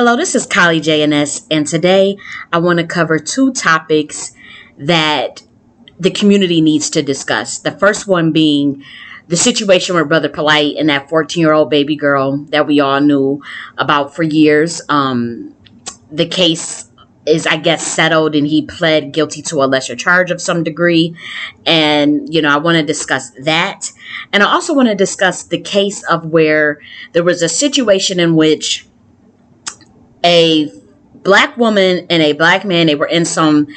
Hello, this is J.N.S, and today I want to cover two topics that the community needs to discuss. The first one being the situation with Brother Polight and that 14-year-old baby girl that we all knew about for years. The case is, I guess, settled, and he pled guilty to a lesser charge of some degree. And, I want to discuss that. And I also want to discuss the case of where there was a situation in which a black woman and a black man, they were in some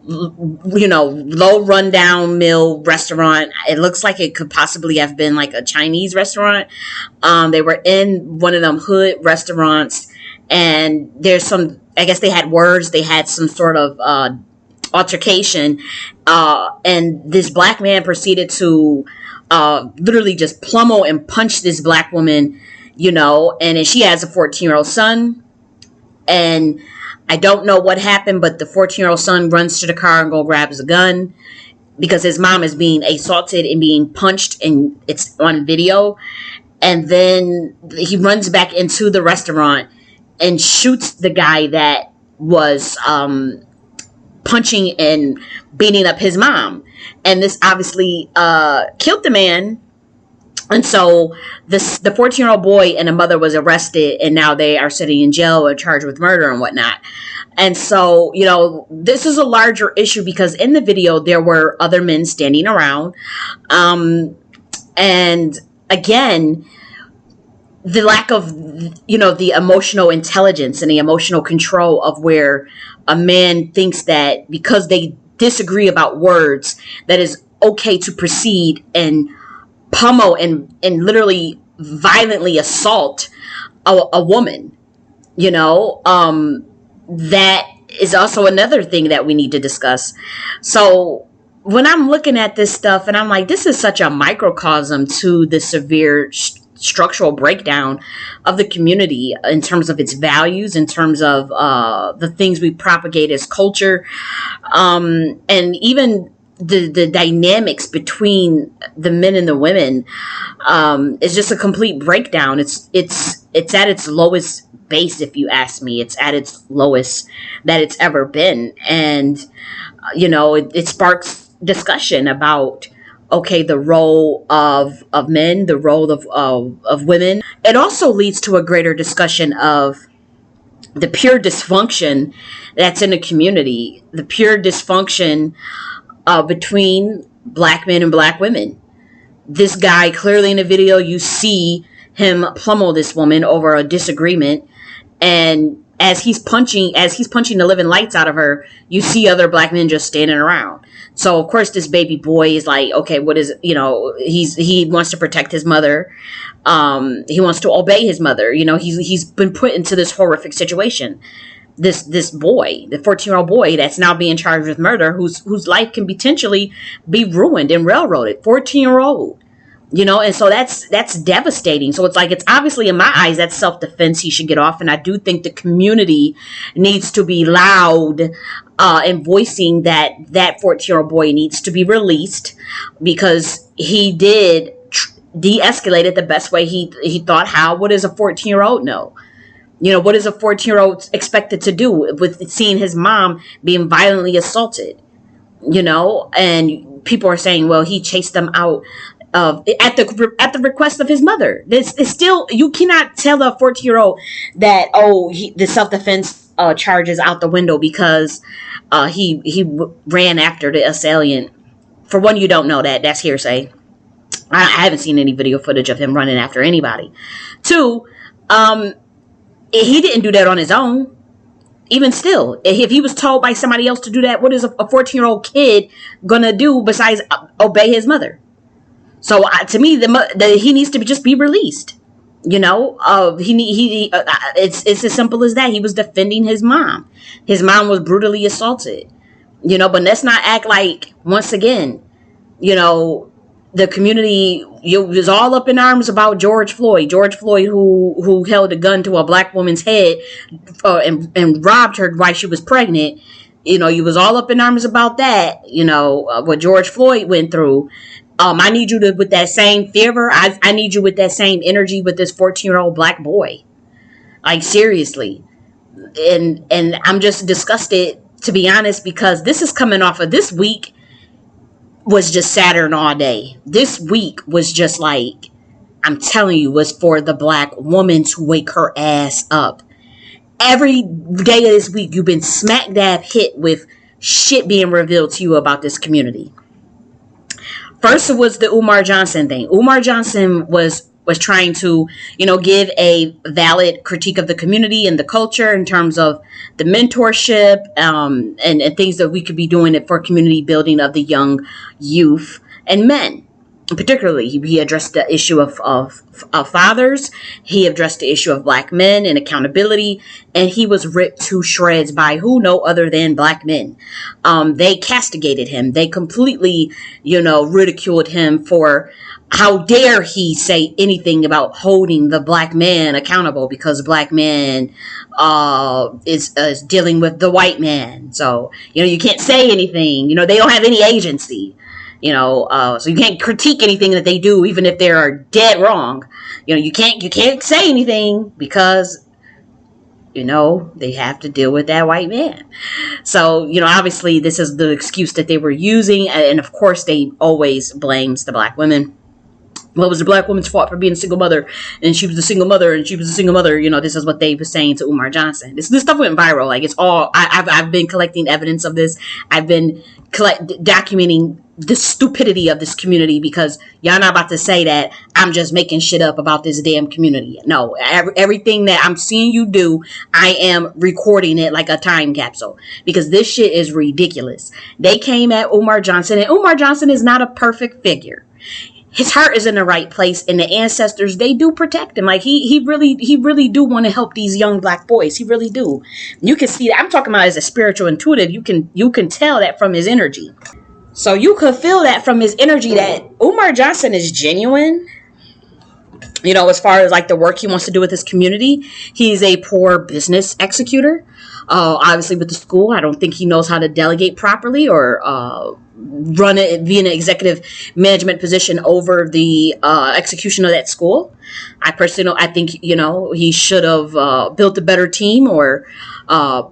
low rundown meal restaurant. It looks like it could possibly have been like a Chinese restaurant. They were in one of them hood restaurants, and there's some, I guess they had words, they had some sort of altercation, and this black man proceeded to literally just pummel and punch this black woman, and then she has a 14-year-old son. And I don't know what happened, but the 14-year-old son runs to the car and grabs a gun because his mom is being assaulted and being punched, and it's on video. And then he runs back into the restaurant and shoots the guy that was punching and beating up his mom. And this obviously killed the man. And so the 14-year-old boy and the mother was arrested, and now they are sitting in jail or charged with murder and whatnot. And so, this is a larger issue because in the video, there were other men standing around. And again, the lack of, the emotional intelligence and the emotional control of where a man thinks that because they disagree about words, that is okay to proceed and pummel and literally violently assault a woman, that is also another thing that we need to discuss. So when I'm looking at this stuff and I'm like, this is such a microcosm to the severe structural breakdown of the community in terms of its values, in terms of the things we propagate as culture, and even the dynamics between the men and the women is just a complete breakdown. It's at its lowest base, if you ask me. It's at its lowest that it's ever been. And it sparks discussion about the role of men, the role of women. It also leads to a greater discussion of the pure dysfunction that's in the community, the pure dysfunction between black men and black women. This guy, clearly in the video, you see him pummel this woman over a disagreement, and as he's punching the living lights out of her, you see other black men just standing around. So of course this baby boy is like, okay, what is, he wants to protect his mother. He wants to obey his mother. He's been put into this horrific situation. This boy, the 14-year-old boy that's now being charged with murder, whose life can potentially be ruined and railroaded. 14-year-old, and so that's devastating. So it's obviously, in my eyes, that's self-defense. He should get off. And I do think the community needs to be loud in voicing that 14-year-old boy needs to be released, because he did de-escalate it the best way he thought how. What does a 14-year-old know? What is a 14-year-old expected to do with seeing his mom being violently assaulted? And people are saying, well, he chased them out at the request of his mother. This is still, you cannot tell a 14-year-old that, the self-defense charge is out the window because he ran after the assailant. For one, you don't know that. That's hearsay. I haven't seen any video footage of him running after anybody. Two, he didn't do that on his own. Even still, if he was told by somebody else to do that, what is a 14-year-old kid gonna do besides obey his mother? So to me, he needs to just be released. It's as simple as that. He was defending his mom. His mom was brutally assaulted. But let's not act like, once again, the community was all up in arms about George Floyd, who held a gun to a black woman's head and robbed her while she was pregnant. You was all up in arms about that, what George Floyd went through. I need you to, with that same fervor, I need you with that same energy with this 14-year-old black boy. Like, seriously. And I'm just disgusted, to be honest, because this is coming off of this week was just Saturn all day. This week was just like, I'm telling you, was for the black woman to wake her ass up. Every day of this week, you've been smack dab hit with shit being revealed to you about this community. First, it was the Umar Johnson thing. Umar Johnson was trying to, give a valid critique of the community and the culture in terms of the mentorship, and things that we could be doing it for community building of the young youth and men. Particularly, he addressed the issue of fathers. He addressed the issue of black men and accountability, and he was ripped to shreds by who? No other than black men. They castigated him. They completely, ridiculed him for how dare he say anything about holding the black man accountable, because black man is dealing with the white man. So, you can't say anything. They don't have any agency. So you can't critique anything that they do, even if they are dead wrong. You can't say anything because, they have to deal with that white man. So, obviously this is the excuse that they were using. And of course they always blames the black women. Well, it was the black woman's fault for being a single mother, and she was a single mother, and she was a single mother. This is what they were saying to Umar Johnson. This stuff went viral. Like, it's all, I've been collecting evidence of this. I've been documenting the stupidity of this community, because y'all not about to say that I'm just making shit up about this damn community. No, everything that I'm seeing you do, I am recording it like a time capsule, because this shit is ridiculous. They came at Umar Johnson, and Umar Johnson is not a perfect figure. His heart is in the right place, and the ancestors, they do protect him. Like, he really do want to help these young black boys. He really do. You can see that. I'm talking about as a spiritual intuitive. You can tell that from his energy. So you could feel that from his energy that Umar Johnson is genuine. As far as like the work he wants to do with his community. He's a poor business executor. Obviously with the school, I don't think he knows how to delegate properly or run it, be in an executive management position over the execution of that school. I think he should have built a better team, or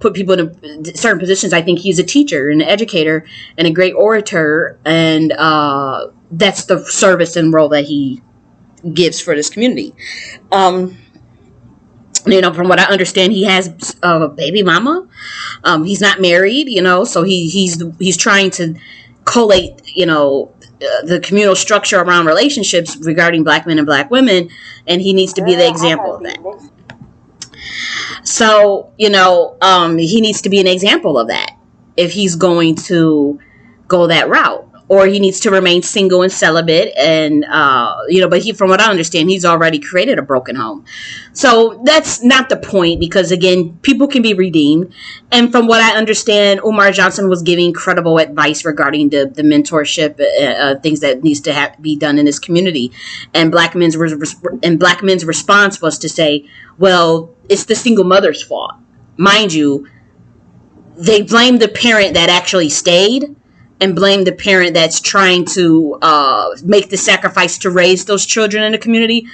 put people in certain positions. I think he's a teacher and an educator and a great orator, and that's the service and role that he gives for this community. From what I understand, he has a baby mama. He's not married, so he's trying to collate, the communal structure around relationships regarding black men and black women, and he needs to be the example of that. So, he needs to be an example of that if he's going to go that route. Or he needs to remain single and celibate, and but from what I understand, he's already created a broken home. So that's not the point, because again, people can be redeemed. And from what I understand, Umar Johnson was giving credible advice regarding the mentorship, things that needs to be done in this community. And black men's response was to say, well, it's the single mother's fault. Mind you, they blame the parent that actually stayed, and blame the parent that's trying to make the sacrifice to raise those children in the community.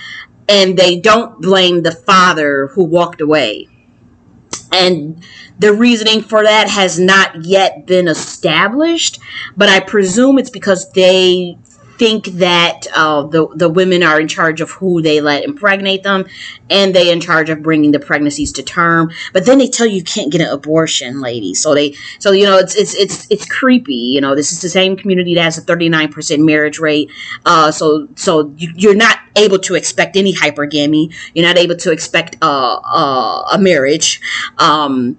And they don't blame the father who walked away. And the reasoning for that has not yet been established, but I presume it's because they think that the women are in charge of who they let impregnate them, and they in charge of bringing the pregnancies to term. But then they tell you can't get an abortion, ladies. So it's creepy. This is the same community that has a 39% marriage rate. So you're not able to expect any hypergamy. You're not able to expect a marriage. And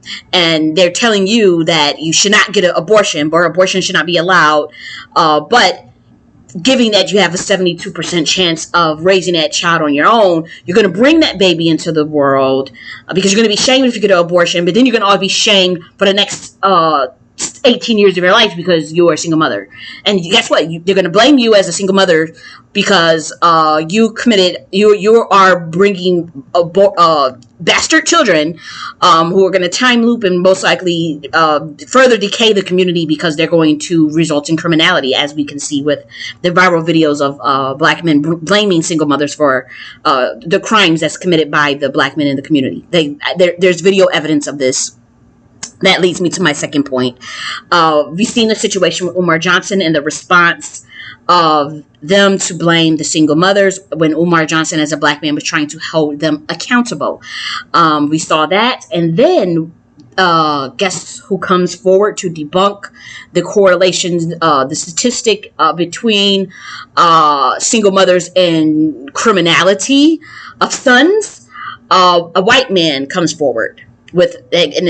they're telling you that you should not get an abortion, or abortion should not be allowed. But giving that you have a 72% chance of raising that child on your own, you're going to bring that baby into the world, because you're going to be shamed if you get an abortion, but then you're going to all be shamed for the next 18 years of your life because you're a single mother. And guess what? They're going to blame you as a single mother because you are bringing bastard children who are going to time loop and most likely further decay the community because they're going to result in criminality, as we can see with the viral videos of black men blaming single mothers for the crimes that's committed by the black men in the community. There's video evidence of this. That leads me to my second point. We've seen the situation with Umar Johnson and the response of them to blame the single mothers when Umar Johnson, as a black man, was trying to hold them accountable. We saw that. And then guess who comes forward to debunk the correlations, the statistic between single mothers and criminality of sons? A white man comes forward and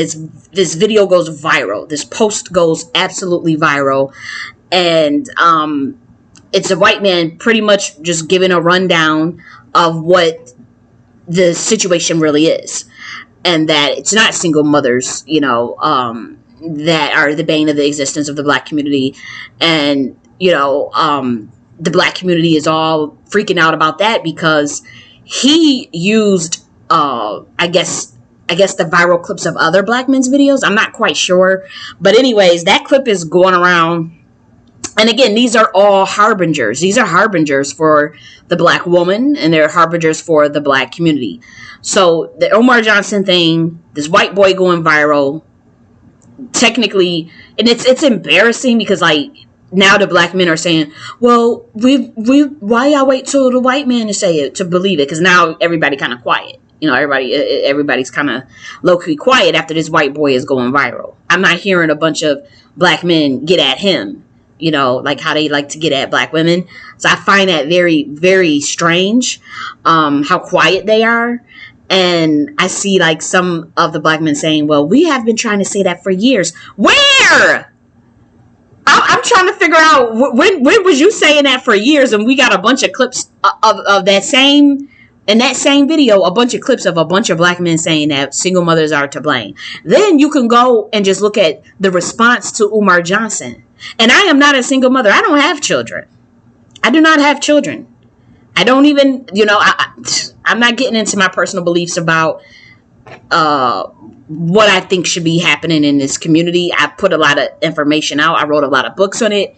this video goes viral. This post goes absolutely viral, and it's a white man pretty much just giving a rundown of what the situation really is, and that it's not single mothers, that are the bane of the existence of the black community, and the black community is all freaking out about that because he used I guess the viral clips of other black men's videos. I'm not quite sure. But anyways, that clip is going around. And again, these are all harbingers. These are harbingers for the black woman, and they're harbingers for the black community. So the Umar Johnson thing, this white boy going viral, technically, and it's embarrassing because now the black men are saying, well, why y'all wait till the white man to say it to believe it? Because now everybody kind of quiet. Everybody's kind of low-key quiet after this white boy is going viral. I'm not hearing a bunch of black men get at him, like how they like to get at black women. So I find that very, very strange, how quiet they are. And I see some of the black men saying, well, we have been trying to say that for years. Where? I'm trying to figure out when was you saying that for years? And we got a bunch of clips of that same... In that same video, a bunch of clips of a bunch of black men saying that single mothers are to blame. Then you can go and just look at the response to Umar Johnson. And I am not a single mother. I don't have children. I do not have children. I don't even, I'm not getting into my personal beliefs about what I think should be happening in this community. I put a lot of information out. I wrote a lot of books on it.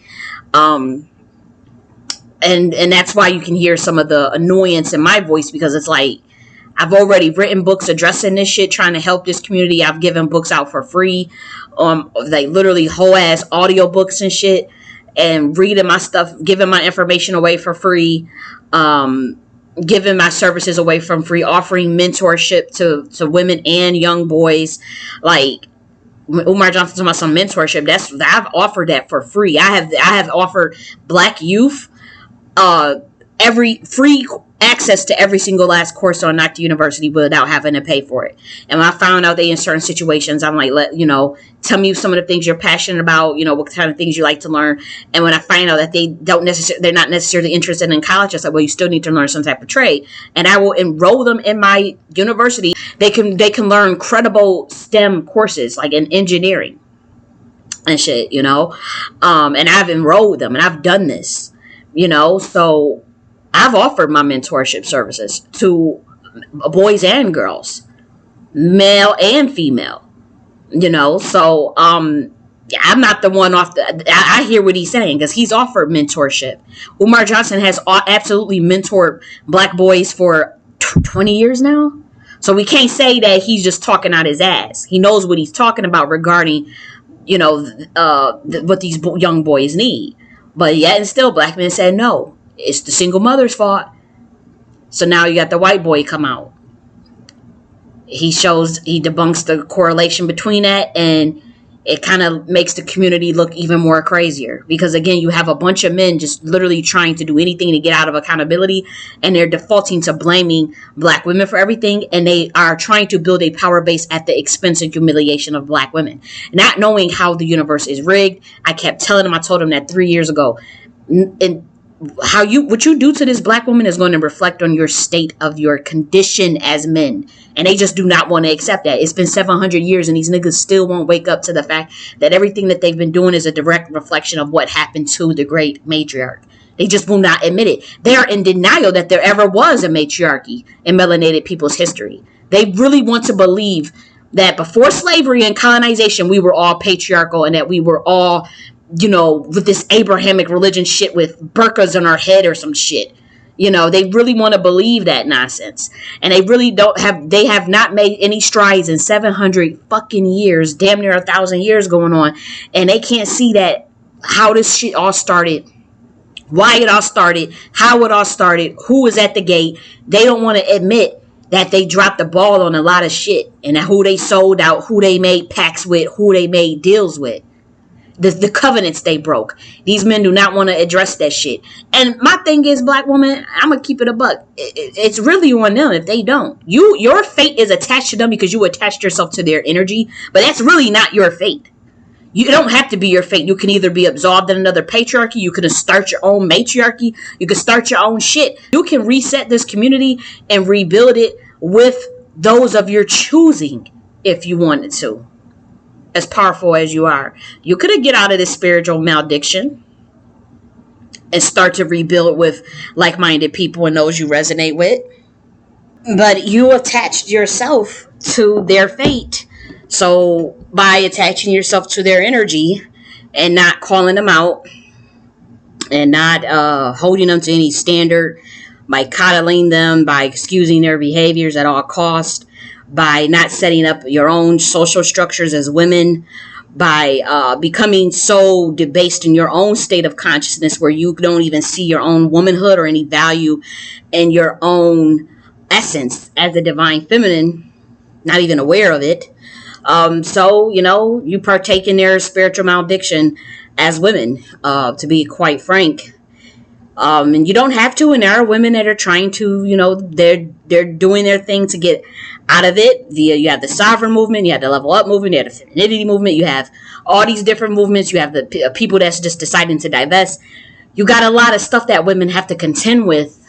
And that's why you can hear some of the annoyance in my voice, because it's I've already written books addressing this shit, trying to help this community. I've given books out for free, literally whole ass audio books and shit, and reading my stuff, giving my information away for free, giving my services away from free, offering mentorship to women and young boys. Umar Johnson talking about some mentorship. I've offered that for free. I have offered black youth every free access to every single last course on Nakhti University without having to pay for it. And when I found out they in certain situations, I'm tell me some of the things you're passionate about, what kind of things you like to learn. And when I find out that they're not necessarily interested in college, I said, well, you still need to learn some type of trade. And I will enroll them in my university. They can learn credible STEM courses like in engineering and shit, and I've enrolled them and I've done this. So I've offered my mentorship services to boys and girls, male and female, so I'm not the one I hear what he's saying because he's offered mentorship. Umar Johnson has absolutely mentored black boys for 20 years now. So we can't say that he's just talking out his ass. He knows what he's talking about regarding, what these young boys need. But yet and still, black men said, no, it's the single mother's fault. So now you got the white boy come out. He debunks the correlation between that, and it kind of makes the community look even more crazier. Because again, you have a bunch of men just literally trying to do anything to get out of accountability, and they're defaulting to blaming black women for everything, and they are trying to build a power base at the expense and humiliation of black women. Not knowing how the universe is rigged. I kept telling them, I told them that 3 years ago. And what you do to this black woman is going to reflect on your state of your condition as men. And they just do not want to accept that. It's been 700 years and these niggas still won't wake up to the fact that everything that they've been doing is a direct reflection of what happened to the great matriarch. They just will not admit it. They are in denial that there ever was a matriarchy in melanated people's history. They really want to believe that before slavery and colonization, we were all patriarchal and that we were all, with this Abrahamic religion shit with burqas on our head or some shit. They really want to believe that nonsense. And they really they have not made any strides in 700 fucking years, damn near 1,000 years going on. And they can't see that, how this shit all started, why it all started, how it all started, who was at the gate. They don't want to admit that they dropped the ball on a lot of shit, and who they sold out, who they made pacts with, who they made deals with. The covenants they broke. These men do not want to address that shit. And my thing is, black woman, I'm going to keep it a buck. It's really on them if they don't. Your fate is attached to them because you attached yourself to their energy. But that's really not your fate. You don't have to be your fate. You can either be absorbed in another patriarchy. You can start your own matriarchy. You can start your own shit. You can reset this community and rebuild it with those of your choosing if you wanted to. As powerful as you are, you could get out of this spiritual malediction and start to rebuild with like-minded people and those you resonate with. But you attached yourself to their fate. So by attaching yourself to their energy and not calling them out and not holding them to any standard, by coddling them, by excusing their behaviors at all costs, by not setting up your own social structures as women, by becoming so debased in your own state of consciousness where you don't even see your own womanhood or any value in your own essence as a divine feminine, not even aware of it. So, you partake in their spiritual malediction as women, to be quite frank. And you don't have to, and there are women that are trying to, they're doing their thing to get out of it. You have the sovereign movement, you have the level up movement, you have the femininity movement, you have all these different movements, you have the people that's just deciding to divest. You got a lot of stuff that women have to contend with,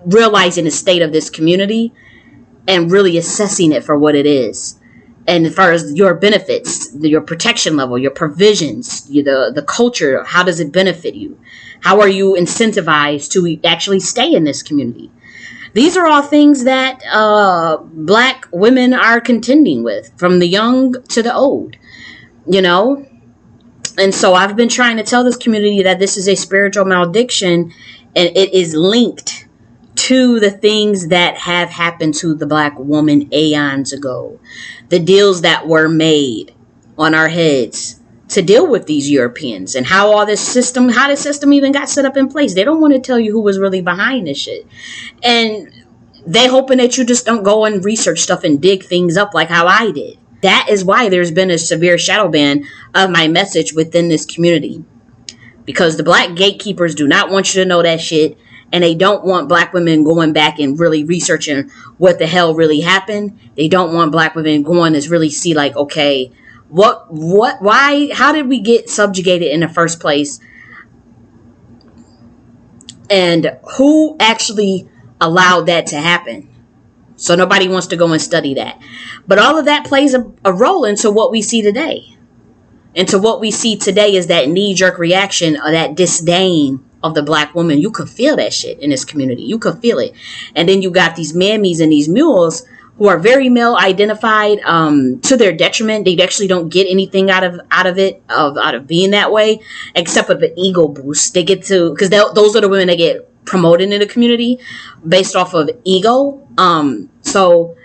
realizing the state of this community and really assessing it for what it is. And as far as your benefits, your protection level, your provisions, the culture, how does it benefit you? How are you incentivized to actually stay in this community? These are all things that black women are contending with, from the young to the old, And so I've been trying to tell this community that this is a spiritual malediction, and it is linked to the things that have happened to the black woman aeons ago. The deals that were made on our heads to deal with these Europeans, and how the system even got set up in place. They don't want to tell you who was really behind this shit. And they hoping that you just don't go and research stuff and dig things up like how I did. That is why there's been a severe shadow ban of my message within this community. Because the black gatekeepers do not want you to know that shit. And they don't want black women going back and really researching what the hell really happened. They don't want black women going to really see like, okay, why, how did we get subjugated in the first place? And who actually allowed that to happen? So nobody wants to go and study that. But all of that plays a role into what we see today. And to what we see today is that knee-jerk reaction, or that disdain of the black woman. You could feel that shit in this community. You could feel it. And then you got these mammies and these mules who are very male identified, to their detriment. They actually don't get anything out of being that way, except for the ego boost. They get to, because those are the women that get promoted in the community based off of ego. So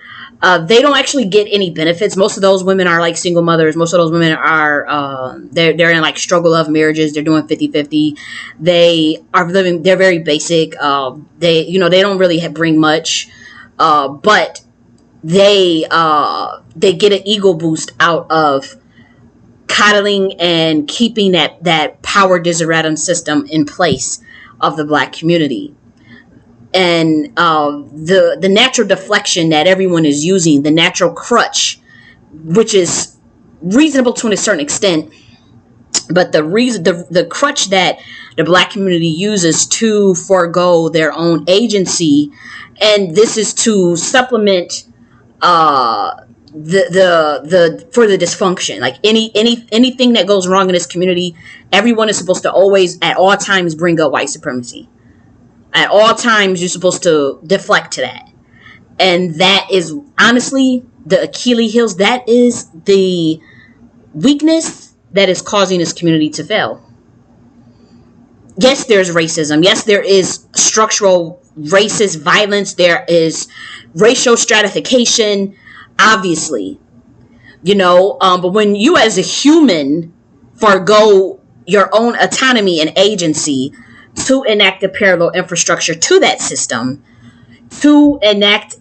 they don't actually get any benefits. Most of those women are like single mothers. Most of those women are, they're in like struggle of marriages. They're doing 50-50. They are living, they're very basic. They don't really bring much, but they get an ego boost out of coddling and keeping that power disarray system in place of the black community. And the natural deflection that everyone is using, the natural crutch, which is reasonable to a certain extent, But the reason, the crutch that the black community uses to forego their own agency, and this is to supplement the for the dysfunction. Like anything that goes wrong in this community, everyone is supposed to always at all times bring up white supremacy. At all times you're supposed to deflect to that. And that is honestly the Achilles heels. That is the weakness that is causing this community to fail. Yes, there's racism. Yes, there is structural racist violence. There is racial stratification, obviously. But when you as a human forgo your own autonomy and agency to enact a parallel infrastructure to that system, to enact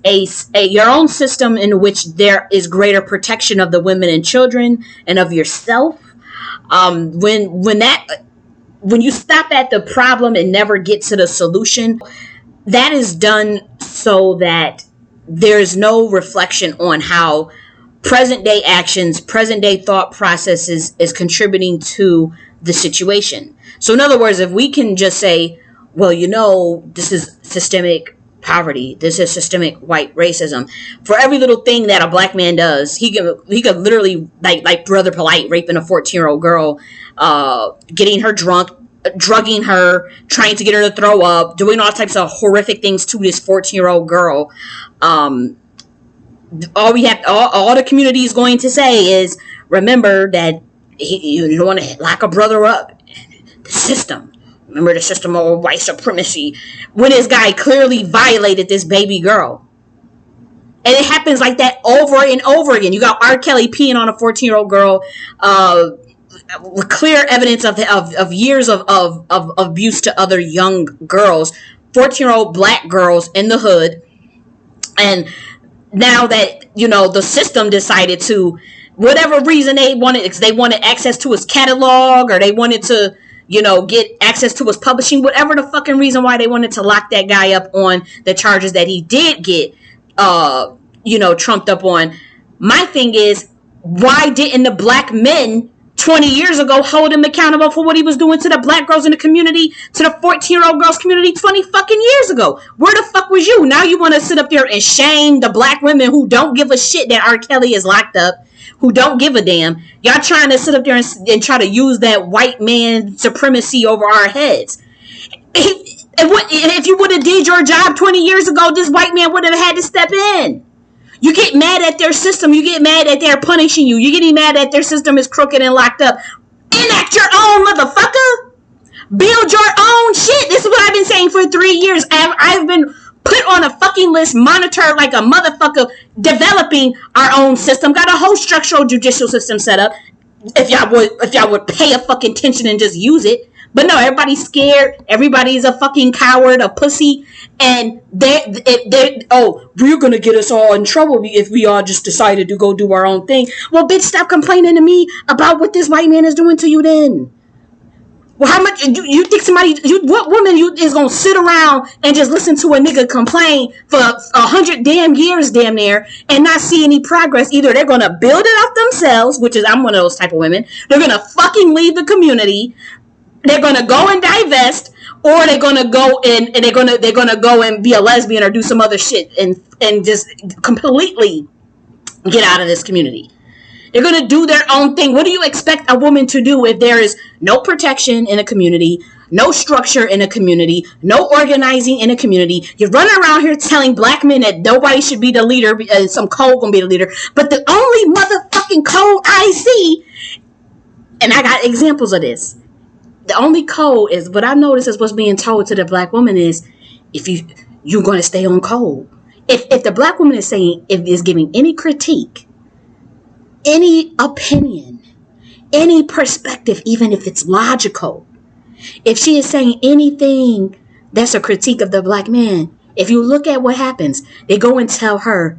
your own system in which there is greater protection of the women and children and of yourself, when you stop at the problem and never get to the solution, that is done so that there's no reflection on how present day actions, present day thought processes is contributing to the situation. So in other words, if we can just say, well, this is systemic poverty, this is systemic white racism. For every little thing that a black man does, he could literally, like Brother Polight, raping a 14-year-old girl, getting her drunk, drugging her, trying to get her to throw up, doing all types of horrific things to this 14-year-old girl. All the community is going to say is, remember that you don't want to lock a brother up. The system. Remember the system of white supremacy. When this guy clearly violated this baby girl. And it happens like that over and over again. You got R. Kelly peeing on a 14-year-old girl. With clear evidence of years of abuse to other young girls. 14-year-old black girls in the hood. And now that, the system decided to, whatever reason they wanted access to his catalog, or they wanted to, get access to his publishing, whatever the fucking reason why they wanted to lock that guy up on the charges that he did get, trumped up on. My thing is, why didn't the black men 20 years ago hold him accountable for what he was doing to the black girls in the community, to the 14-year-old girls community 20 fucking years ago? Where the fuck was you? Now you want to sit up there and shame the black women who don't give a shit that R. Kelly is locked up, who don't give a damn. Y'all trying to sit up there and try to use that white man supremacy over our heads. If you would have did your job 20 years ago, this white man would have had to step in. You get mad at their system. You get mad that they're punishing you. You're getting mad that their system is crooked and locked up. Enact your own, motherfucker. Build your own shit. This is what I've been saying for 3 years. I've been put on a fucking list, monitored like a motherfucker, developing our own system. Got a whole structural judicial system set up. If y'all would pay a fucking attention and just use it. But no, everybody's scared. Everybody's a fucking coward, a pussy. And we're going to get us all in trouble if we all just decided to go do our own thing. Well, bitch, stop complaining to me about what this white man is doing to you then. Well, how much you think what woman is going to sit around and just listen to a nigga complain for 100 damn years damn near and not see any progress? Either they're going to build it up themselves, which is, I'm one of those type of women. They're going to fucking leave the community. They're going to go and divest, or they're going to go in and they're going to go and be a lesbian or do some other shit and just completely get out of this community. They're going to do their own thing. What do you expect a woman to do if there is no protection in a community, no structure in a community, no organizing in a community? You're running around here telling black men that nobody should be the leader, some code going to be the leader. But the only motherfucking code I see, and I got examples of this, the only code is what I noticed is what's being told to the black woman is, if you're going to stay on code. If the black woman is saying, if is giving any critique, any opinion, any perspective, even if it's logical, if she is saying anything that's a critique of the black man, if you look at what happens, they go and tell her,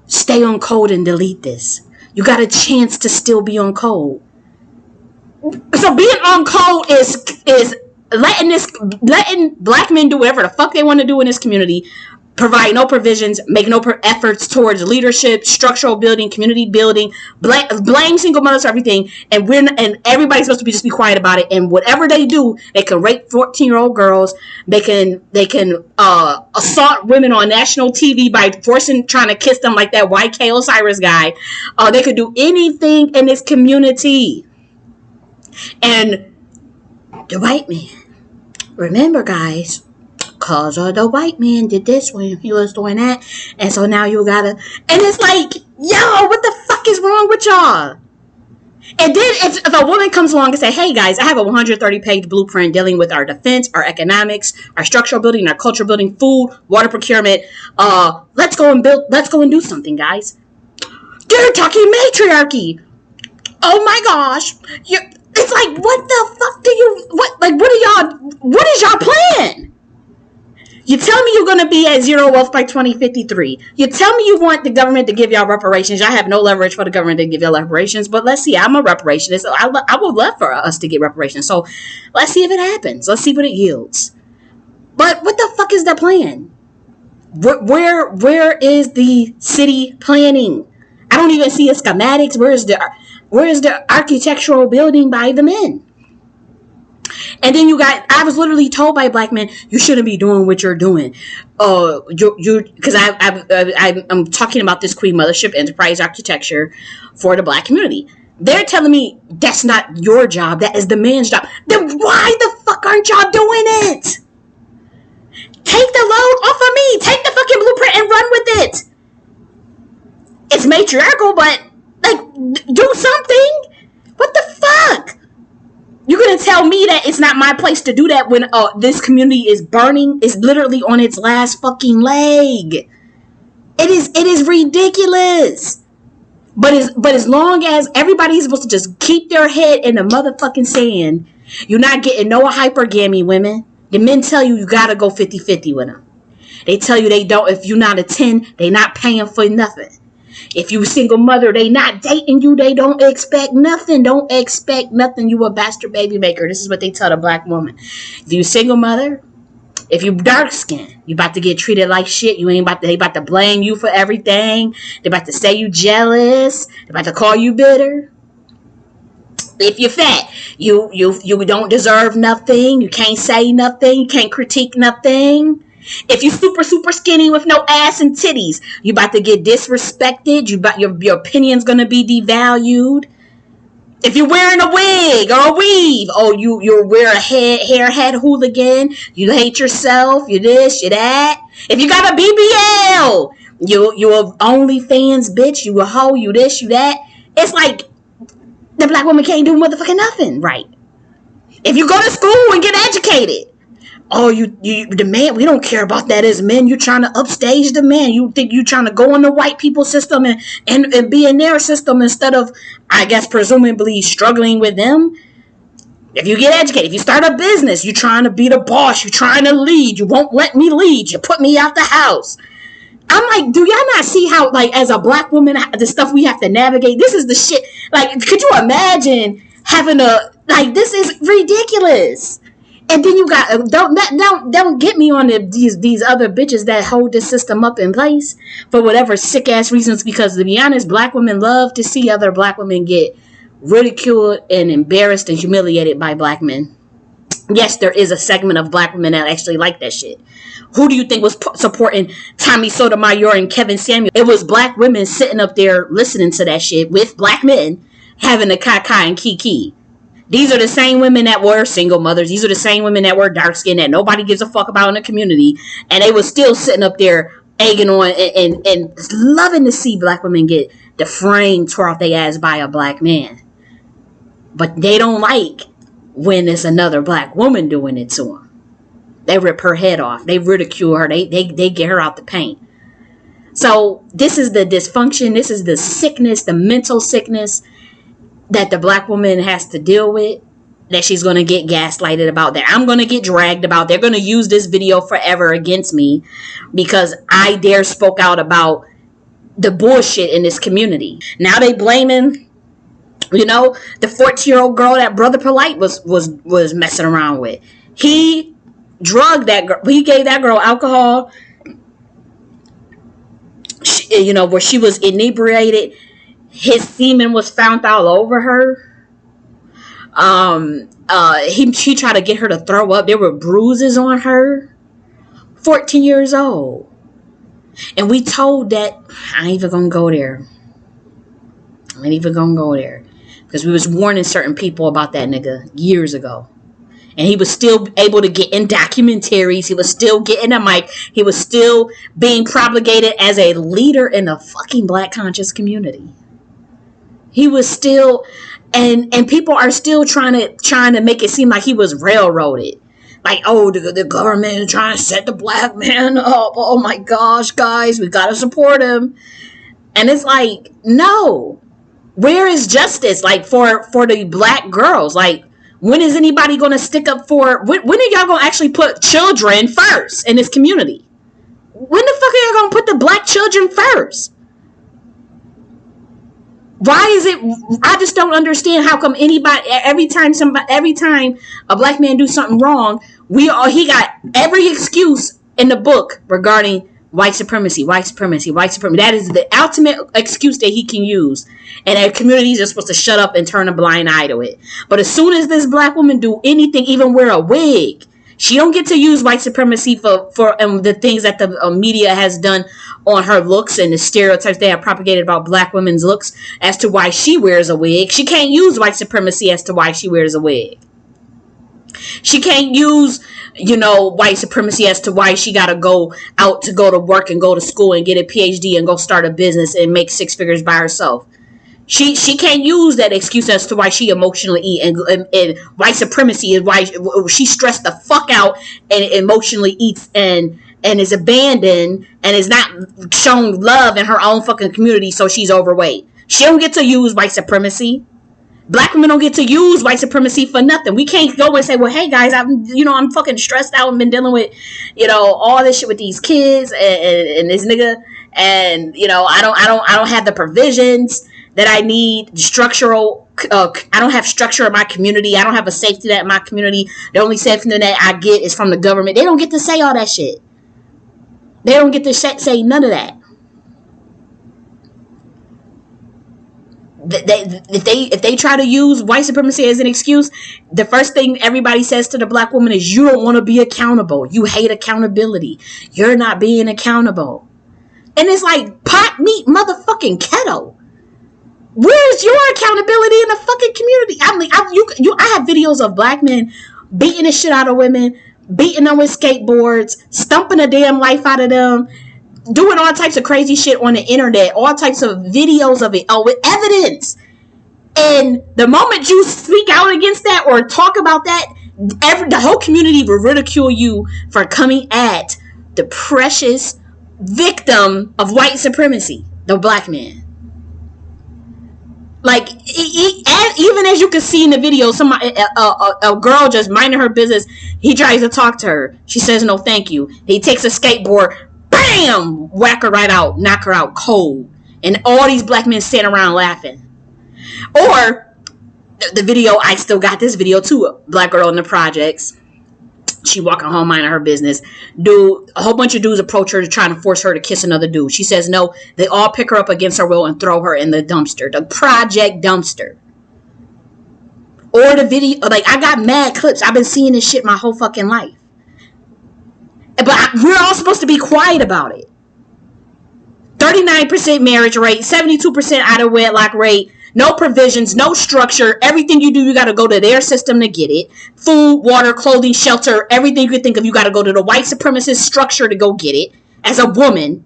stay on code and delete this. You got a chance to still be on code. So being on code is letting black men do whatever the fuck they want to do in this community, provide no provisions, make no efforts towards leadership, structural building, community building, blame single mothers for everything, and everybody's supposed to just be quiet about it. And whatever they do, they can rape 14-year-old girls. They can assault women on national TV by trying to kiss them like that YK Osiris guy. They could do anything in this community. And the white man, remember, guys, cause the white man did this when he was doing that, and so now you gotta, and it's like, yo, what the fuck is wrong with y'all? And then if a woman comes along and say, hey guys, I have a 130-page blueprint dealing with our defense, our economics, our structural building, our cultural building, food, water procurement, let's go and do something, guys. They're talking matriarchy. Oh my gosh. It's like, what the fuck what is y'all plan? You tell me you're going to be at zero wealth by 2053. You tell me you want the government to give y'all reparations. Y'all have no leverage for the government to give y'all reparations. But let's see. I'm a reparationist. So I would love for us to get reparations. So let's see if it happens. Let's see what it yields. But what the fuck is the plan? Where is the city planning? I don't even see a schematics. Where is the architectural building by the men? And then I was literally told by black men, you shouldn't be doing what you're doing. Because I'm talking about this Queen Mothership Enterprise architecture for the black community. They're telling me that's not your job. That is the man's job. Then why the fuck aren't y'all doing it? Take the load off of me. Take the fucking blueprint and run with it. It's matriarchal, but do something. What the fuck? You're going to tell me that it's not my place to do that when this community is burning, is literally on its last fucking leg. It is ridiculous. But as long as everybody's supposed to just keep their head in the motherfucking sand, you're not getting no hypergamy women. The men tell you got to go 50-50 with them. They tell you they don't, if you're not a 10, they not paying for nothing. If you a single mother, they not dating you. They don't expect nothing. Don't expect nothing. You a bastard baby maker. This is what they tell the black woman. If you a single mother, if you dark skinned, you about to get treated like shit. They about to blame you for everything. They about to say you jealous. They about to call you bitter. If you're fat, you don't deserve nothing. You can't say nothing. You can't critique nothing. If you super skinny with no ass and titties, you about to get disrespected. Your opinion's gonna be devalued. If you're wearing a wig or a weave, you wear a hairhead hooligan. You hate yourself. You this, you that. If you got a BBL, you a OnlyFans bitch. You a hoe. You this, you that. It's like the black woman can't do motherfucking nothing right. If you go to school and get educated. Oh, you the man, we don't care about that as men. You're trying to upstage the man. You think you're trying to go in the white people system and be in their system instead of, I guess, presumably struggling with them. If you get educated, if you start a business, you're trying to be the boss. You're trying to lead. You won't let me lead. You put me out the house. I'm like, do y'all not see how, as a black woman, the stuff we have to navigate? This is the shit. Could you imagine having this is ridiculous. And then you got don't get me on these other bitches that hold this system up in place for whatever sick ass reasons. Because to be honest, black women love to see other black women get ridiculed and embarrassed and humiliated by black men. Yes, there is a segment of black women that actually like that shit. Who do you think was supporting Tommy Sotomayor and Kevin Samuel? It was black women sitting up there listening to that shit with black men having a kaka and kiki. These are the same women that were single mothers. These are the same women that were dark skinned that nobody gives a fuck about in the community. And they were still sitting up there egging on and loving to see black women get the frame tore off their ass by a black man. But they don't like when it's another black woman doing it to them. They rip her head off. They ridicule her. They get her out the paint. So this is the dysfunction. This is the sickness, the mental sickness that the black woman has to deal with, that she's going to get gaslighted about, that I'm going to get dragged about. They're going to use this video forever against me because I dare spoke out about the bullshit in this community. Now they blaming, the 14-year-old girl that Brother Polight was messing around with. He drugged that girl. He gave that girl alcohol where she was inebriated. His semen was found all over her. He tried to get her to throw up. There were bruises on her. 14 years old. And we told that, I ain't even gonna go there. Because we was warning certain people about that nigga years ago. And he was still able to get in documentaries. He was still getting a mic. He was still being propagated as a leader in the fucking black conscious community. He was still, and people are still trying to make it seem like he was railroaded. Like, oh, the government is trying to set the black man up. Oh my gosh, guys, we gotta support him. And it's like, no. Where is justice? Like, for the black girls? Like, when is anybody going to stick up for... When are y'all going to actually put children first in this community? When the fuck are y'all going to put the black children first? Why is it... I just don't understand how come anybody... Every time a black man do something wrong, he got every excuse in the book regarding white supremacy. That is the ultimate excuse that he can use. And our communities are supposed to shut up and turn a blind eye to it. But as soon as this black woman do anything, even wear a wig, she don't get to use white supremacy for the things that the media has done on her looks and the stereotypes they have propagated about black women's looks as to why she wears a wig. She can't use white supremacy as to why she wears a wig. She can't use, white supremacy as to why she got to go out to go to work and go to school and get a PhD and go start a business and make six figures by herself. She can't use that excuse as to why she emotionally eat, and white supremacy is why she stressed the fuck out and emotionally eats and is abandoned and is not shown love in her own fucking community, so she's overweight. She don't get to use white supremacy. Black women don't get to use white supremacy for nothing. We can't go and say, well, hey guys, I'm fucking stressed out and been dealing with, all this shit with these kids and this nigga, and I don't have the provisions that I need, structural. I don't have structure in my community. I don't have a safety net in my community. The only safety net I get is from the government. They don't get to say all that shit. They don't get to say none of that. If they try to use white supremacy as an excuse, the first thing everybody says to the black woman is, you don't want to be accountable. You hate accountability. You're not being accountable. And it's like, pot meat motherfucking kettle. Where's your accountability in the fucking community? I have videos of black men beating the shit out of women, beating them with skateboards, stumping the damn life out of them, doing all types of crazy shit on the internet, all types of videos of it, with evidence. And the moment you speak out against that or talk about that, the whole community will ridicule you for coming at the precious victim of white supremacy, the black man. Like, even as you can see in the video, a girl just minding her business, he tries to talk to her. She says no thank you. He takes a skateboard, bam, whack her right out, knock her out cold. And all these black men stand around laughing. Or the video, I still got this video too, a black girl in the projects. She walking home minding her business. Dude, a whole bunch of dudes approach her to try to force her to kiss another dude. She says no. They all pick her up against her will and throw her in the dumpster, the project dumpster. Or the video, like, I got mad clips. I've been seeing this shit my whole fucking life. But we're all supposed to be quiet about it. 39% marriage rate, 72% out of wedlock rate, no provisions, no structure. Everything you do, you got to go to their system to get it. Food, water, clothing, shelter, everything you can think of, you got to go to the white supremacist structure to go get it. As a woman,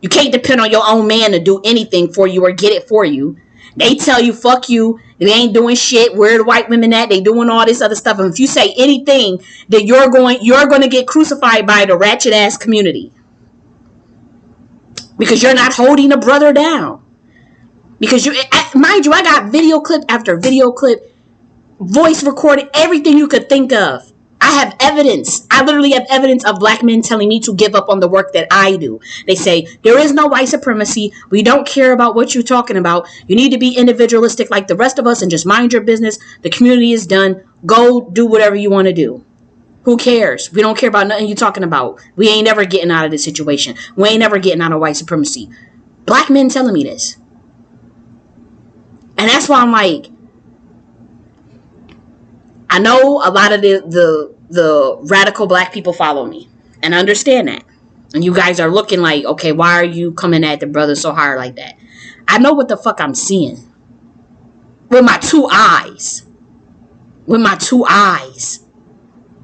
you can't depend on your own man to do anything for you or get it for you. They tell you, fuck you. They ain't doing shit. Where are the white women at? They doing all this other stuff. And if you say anything, then you're going to get crucified by the ratchet ass community. Because you're not holding a brother down. Because mind you, I got video clip after video clip, voice recorded, everything you could think of. I have evidence. I literally have evidence of black men telling me to give up on the work that I do. They say, there is no white supremacy. We don't care about what you're talking about. You need to be individualistic like the rest of us and just mind your business. The community is done. Go do whatever you want to do. Who cares? We don't care about nothing you're talking about. We ain't never getting out of this situation. We ain't never getting out of white supremacy. Black men telling me this. And that's why I'm like, I know a lot of the radical black people follow me. And I understand that. And you guys are looking like, okay, why are you coming at the brother so hard like that? I know what the fuck I'm seeing. With my two eyes. With my two eyes.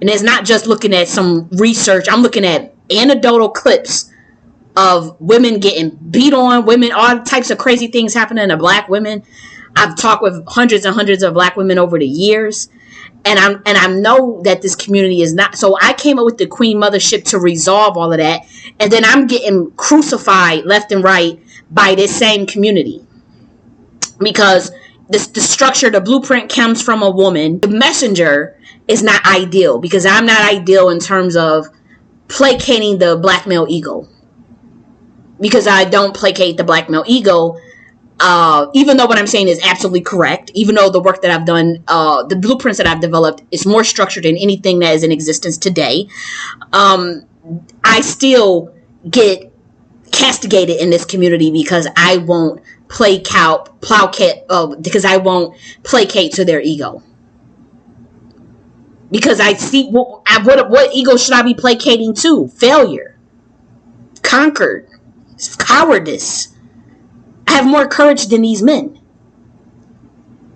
And it's not just looking at some research. I'm looking at anecdotal clips of women getting beat on, women, all types of crazy things happening to black women. I've talked with hundreds and hundreds of black women over the years. And I know that this community is not. So I came up with the Queen Mothership to resolve all of that. And then I'm getting crucified left and right by this same community. Because the structure, the blueprint comes from a woman. The messenger is not ideal, because I'm not ideal in terms of placating the black male ego. Because I don't placate the black male ego. Even though what I'm saying is absolutely correct, even though the work that I've done, the blueprints that I've developed is more structured than anything that is in existence today, I still get castigated in this community because I won't because I won't placate to their ego. Because I see what ego should I be placating to? Failure, conquered, cowardice. I have more courage than these men.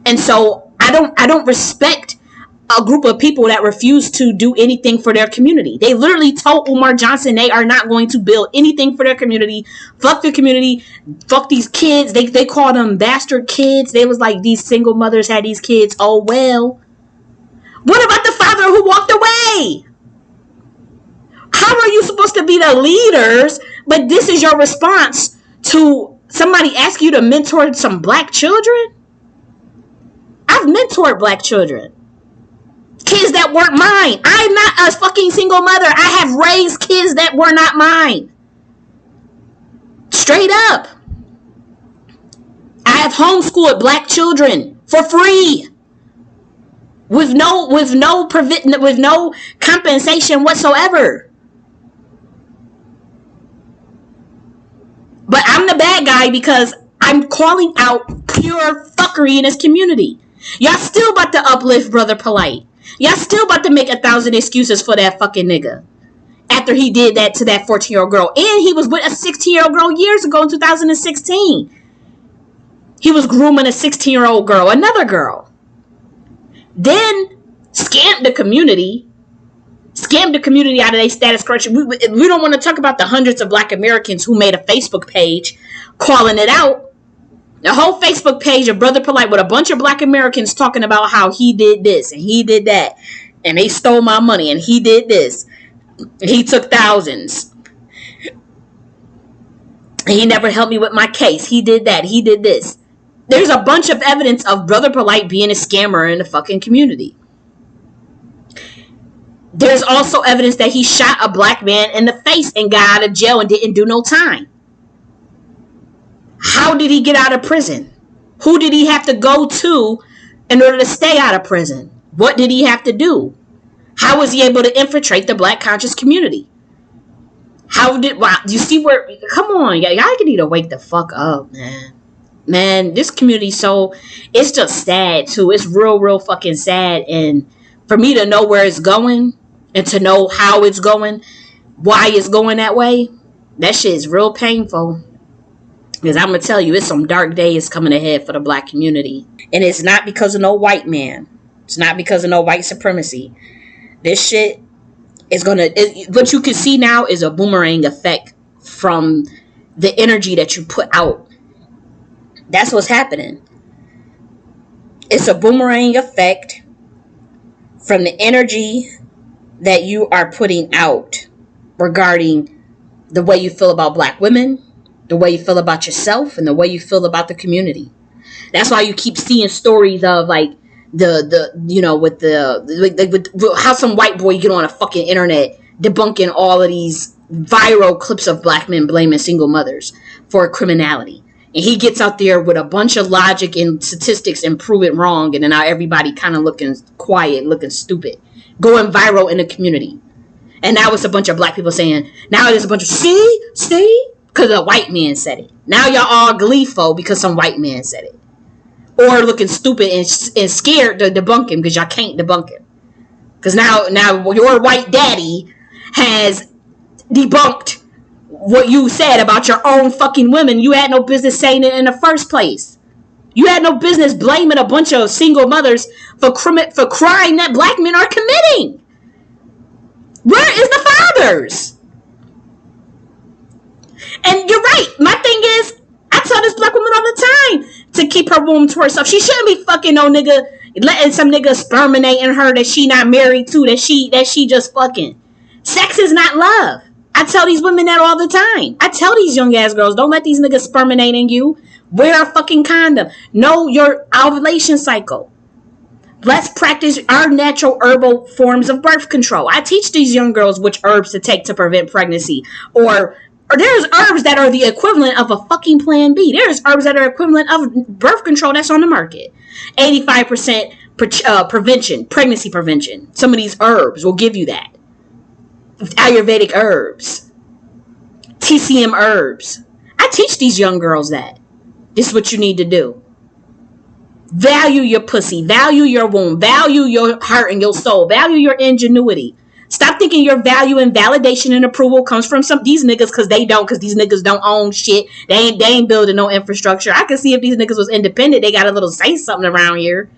And so I don't respect a group of people that refuse to do anything for their community. They literally told Umar Johnson they are not going to build anything for their community. Fuck their community. Fuck these kids. They called them bastard kids. They was like, these single mothers had these kids. Oh, well. What about the father who walked away? How are you supposed to be the leaders, but this is your response to somebody ask you to mentor some black children? I've mentored black children. Kids that weren't mine. I'm not a fucking single mother. I have raised kids that were not mine. Straight up. I have homeschooled black children for free. With no compensation whatsoever. But I'm the bad guy because I'm calling out pure fuckery in this community. Y'all still about to uplift Brother Polight. Y'all still about to make 1,000 excuses for that fucking nigga. After he did that to that 14-year-old girl. And he was with a 16-year-old girl years ago in 2016. He was grooming a 16-year-old girl. Another girl. Then scammed the community. Scammed the community out of their status correction. We don't want to talk about the hundreds of black Americans who made a Facebook page calling it out. The whole Facebook page of Brother Polight with a bunch of black Americans talking about how he did this and he did that. And they stole my money and he did this. And he took thousands. And he never helped me with my case. He did that. He did this. There's a bunch of evidence of Brother Polight being a scammer in the fucking community. There's also evidence that he shot a black man in the face and got out of jail and didn't do no time. How did he get out of prison? Who did he have to go to in order to stay out of prison? What did he have to do? How was he able to infiltrate the black conscious community? Wow, you see where, come on, y'all need to wake the fuck up, man. Man, this community, so it's just sad too. It's real fucking sad. And for me to know where it's going and to know how it's going, why it's going that way, that shit is real painful. Because I'm going to tell you, it's some dark days coming ahead for the black community. And it's not because of no white man. It's not because of no white supremacy. This shit is going to, what you can see now is a boomerang effect from the energy that you put out. That's what's happening. It's a boomerang effect from the energy that you are putting out regarding the way you feel about black women, the way you feel about yourself, and the way you feel about the community. That's why you keep seeing stories of like with how some white boy get on a fucking internet debunking all of these viral clips of black men blaming single mothers for criminality. And he gets out there with a bunch of logic and statistics and prove it wrong. And then now everybody kind of looking quiet, looking stupid, going viral in the community. And now it's a bunch of black people saying, now there's a bunch of, see, because a white man said it. Now y'all all gleeful because some white man said it. Or looking stupid and scared to debunk him because y'all can't debunk him. Because now your white daddy has debunked what you said about your own fucking women. You had no business saying it in the first place. You had no business blaming a bunch of single mothers for crime that black men are committing. Where is the fathers? And you're right. My thing is, I tell this black woman all the time to keep her womb to herself. She shouldn't be fucking no nigga, letting some nigga sperminating her that she not married to, that she just fucking. Sex is not love. I tell these women that all the time. I tell these young ass girls, don't let these niggas sperminate in you. Wear a fucking condom. Know your ovulation cycle. Let's practice our natural herbal forms of birth control. I teach these young girls which herbs to take to prevent pregnancy. Or there's herbs that are the equivalent of a fucking Plan B. There's herbs that are equivalent of birth control that's on the market. 85% prevention, pregnancy prevention. Some of these herbs will give you that. Ayurvedic herbs. TCM herbs. I teach these young girls that. This is what you need to do. Value your pussy. Value your womb. Value your heart and your soul. Value your ingenuity. Stop thinking your value and validation and approval comes from these niggas because these niggas don't own shit. They ain't building no infrastructure. I can see if these niggas was independent, they got a little say something around here.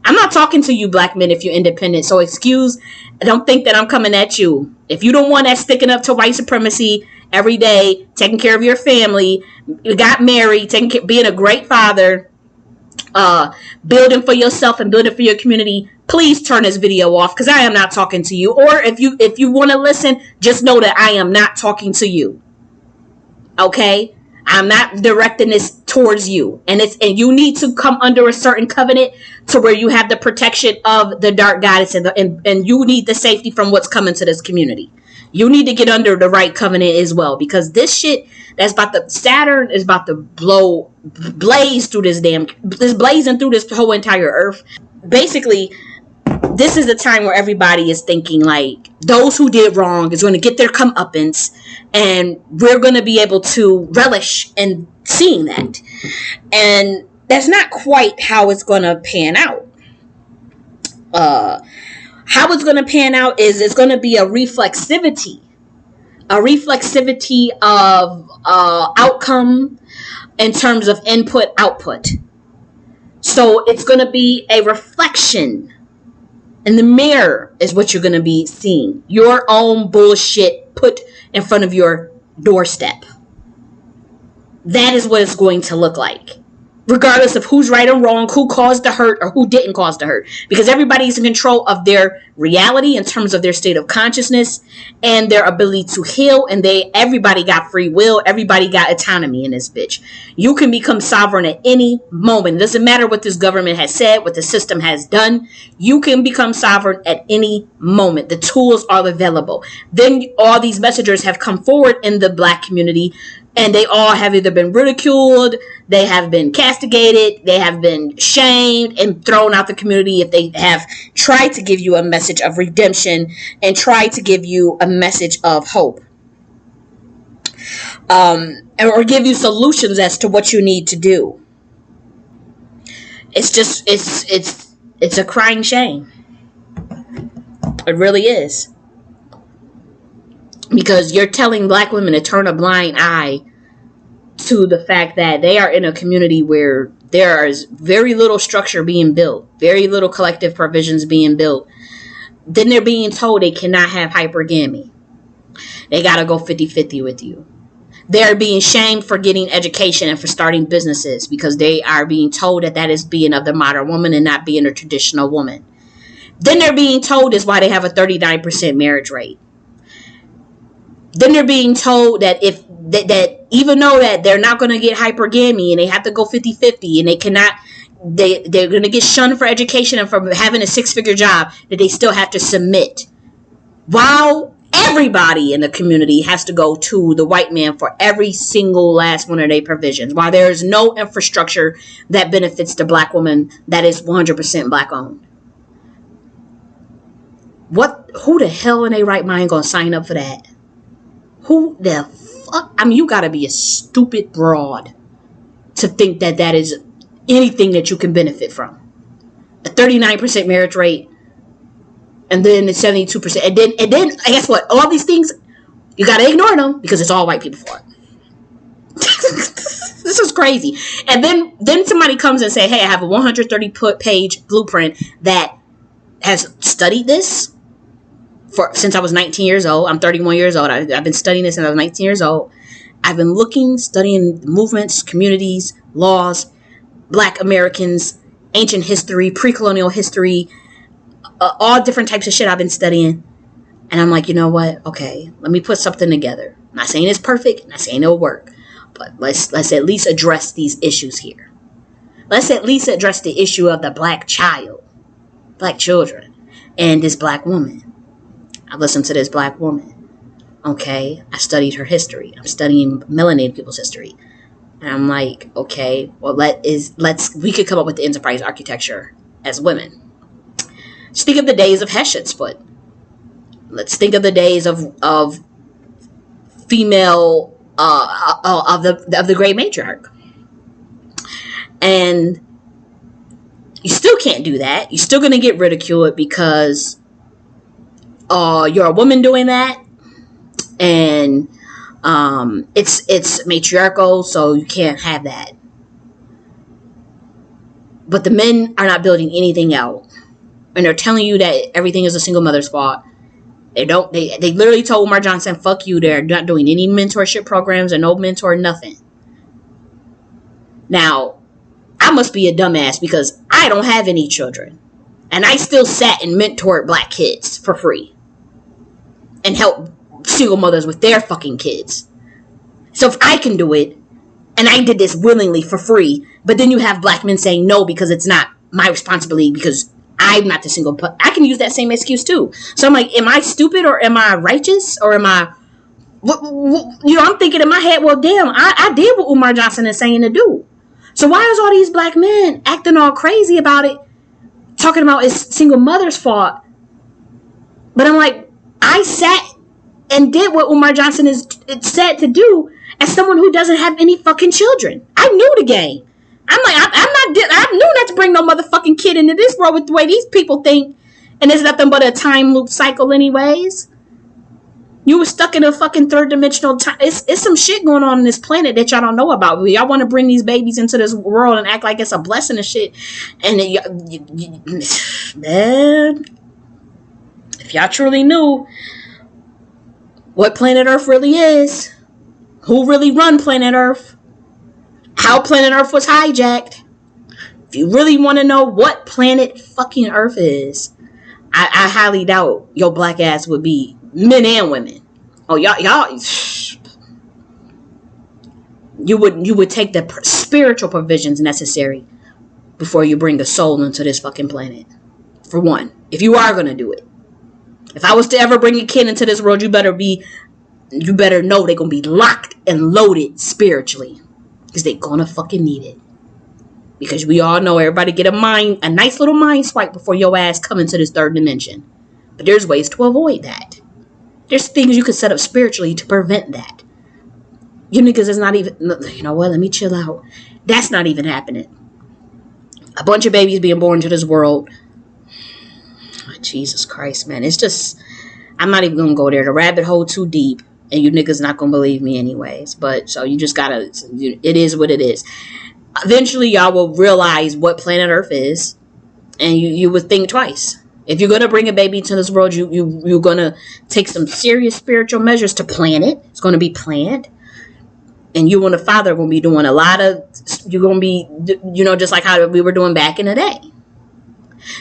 I'm not talking to you black men if you're independent. So don't think that I'm coming at you. If you don't want that sticking up to white supremacy every day, taking care of your family, you got married, being a great father, building for yourself and building for your community, please turn this video off because I am not talking to you. Or if you want to listen, just know that I am not talking to you. Okay? I'm not directing this towards you. And you need to come under a certain covenant to where you have the protection of the dark goddess and you need the safety from what's coming to this community. You need to get under the right covenant as well, because this shit Saturn is about to blaze through blazing through this whole entire earth. Basically, this is the time where everybody is thinking like those who did wrong is going to get their comeuppance, and we're going to be able to relish in seeing that. And that's not quite how it's going to pan out. How it's going to pan out is it's going to be a reflexivity of outcome in terms of input output. So it's going to be a reflection in the mirror is what you're going to be seeing. Your own bullshit put in front of your doorstep. That is what it's going to look like. Regardless of who's right or wrong, who caused the hurt or who didn't cause the hurt. Because everybody's in control of their reality in terms of their state of consciousness and their ability to heal. And everybody got free will. Everybody got autonomy in this bitch. You can become sovereign at any moment. It doesn't matter what this government has said, what the system has done. You can become sovereign at any moment. The tools are available. Then all these messengers have come forward in the black community, and they all have either been ridiculed, they have been castigated, they have been shamed and thrown out the community if they have tried to give you a message of redemption and tried to give you a message of hope. Or give you solutions as to what you need to do. It's a crying shame. It really is. Because you're telling black women to turn a blind eye to the fact that they are in a community where there is very little structure being built, very little collective provisions being built. Then they're being told they cannot have hypergamy. They got to go 50-50 with you. They're being shamed for getting education and for starting businesses because they are being told that is being of the modern woman and not being a traditional woman. Then they're being told is why they have a 39% marriage rate. Then they're being told that that even though that they're not going to get hypergamy and they have to go 50-50 and they're going to get shunned for education and for having a 6-figure job, that they still have to submit. While everybody in the community has to go to the white man for every single last one of their provisions. While there is no infrastructure that benefits the black woman that is 100% black owned. Who the hell in their right mind going to sign up for that? Who the fuck? I mean, you gotta be a stupid broad to think that that is anything that you can benefit from. A 39% marriage rate, and then the 72%, and then guess what? All these things, you gotta ignore them because it's all white people for it. This is crazy. And then somebody comes and say, hey, I have a 130-page blueprint that has studied this since I was 19 years old. I'm 31 years old. I've been studying this since I was 19 years old. I've been studying movements, communities, laws, Black Americans, ancient history, pre-colonial history, all different types of shit I've been studying. And I'm like, you know what? Okay, let me put something together. I'm not saying it's perfect. I'm not saying it'll work. But let's at least address these issues here. Let's at least address the issue of the Black child, Black children, and this Black woman. I listened to this Black woman. Okay, I studied her history. I'm studying melanated people's history. And I'm like, okay, well, we could come up with the enterprise architecture as women. Just think of the days of Hesjed's foot. Let's think of the days of female of the great matriarch. And you still can't do that. You're still going to get ridiculed because you're a woman doing that, and it's matriarchal, so you can't have that. But the men are not building anything out, and they're telling you that everything is a single mother's fault. They literally told Umar Johnson, fuck you, they're not doing any mentorship programs or no mentor, nothing. Now, I must be a dumbass because I don't have any children. And I still sat and mentored Black kids for free. And helped single mothers with their fucking kids. So if I can do it, and I did this willingly for free, but then you have Black men saying no because it's not my responsibility because I'm not the single. I can use that same excuse too. So I'm like, am I stupid or am I righteous or am I? I'm thinking in my head, well, damn, I did what Umar Johnson is saying to do. So why is all these Black men acting all crazy about it, talking about it's single mother's fault? But I'm like, I sat and did what Umar Johnson is said to do as someone who doesn't have any fucking children. I knew the game. I'm like, I knew not to bring no motherfucking kid into this world with the way these people think. And it's nothing but a time loop cycle anyways. You were stuck in a fucking third dimensional time. It's some shit going on this planet that y'all don't know about. Y'all want to bring these babies into this world and act like it's a blessing and shit. And man, if y'all truly knew what planet Earth really is, who really run planet Earth, how planet Earth was hijacked, if you really want to know what planet fucking Earth is, I highly doubt your Black ass would be men and women. Oh, y'all, you would take the spiritual provisions necessary before you bring a soul into this fucking planet. For one, if you are gonna do it, if I was to ever bring a kid into this world, you better know they're gonna be locked and loaded spiritually, because they're gonna fucking need it. Because we all know everybody get a nice little mind swipe before your ass come into this third dimension. But there's ways to avoid that. There's things you can set up spiritually to prevent that. You niggas is not even, you know what, let me chill out. That's not even happening. A bunch of babies being born into this world. Oh, Jesus Christ, man. It's just, I'm not even going to go there. The rabbit hole too deep. And you niggas not going to believe me anyways. But, so you just got to, it is what it is. Eventually, y'all will realize what planet Earth is. And you would think twice. If you're going to bring a baby into this world, you're going to take some serious spiritual measures to plan it. It's going to be planned. And you and the father are going to be doing a lot of, you're going to be, just like how we were doing back in the day.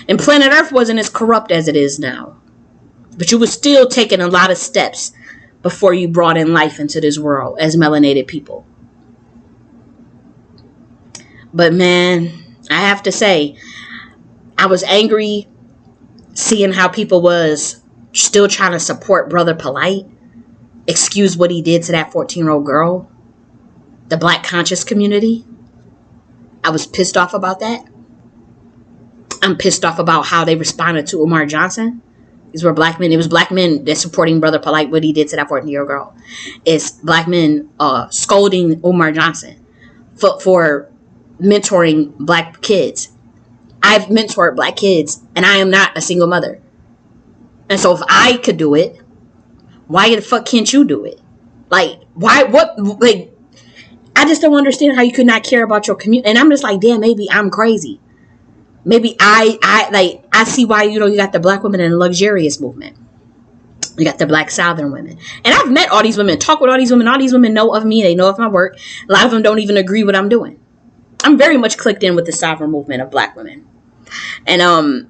And planet Earth wasn't as corrupt as it is now. But you were still taking a lot of steps before you brought in life into this world as melanated people. But man, I have to say, I was angry seeing how people was still trying to support Brother Polight. Excuse what he did to that 14-year-old girl. The Black conscious community. I was pissed off about that. I'm pissed off about how they responded to Umar Johnson. These were black men. It was black men that supporting Brother Polight, what he did to that 14-year-old girl. It's black men scolding Umar Johnson for mentoring black kids. I've mentored black kids, and I am not a single mother. And so if I could do it, why the fuck can't you do it? Like, why, what, like, I just don't understand how you could not care about your community. And I'm just like, damn, maybe I'm crazy. Maybe I see why, you got the black women in the luxurious movement. You got the black Southern women. And I've met all these women, talk with all these women. All these women know of me. They know of my work. A lot of them don't even agree what I'm doing. I'm very much clicked in with the sovereign movement of black women. And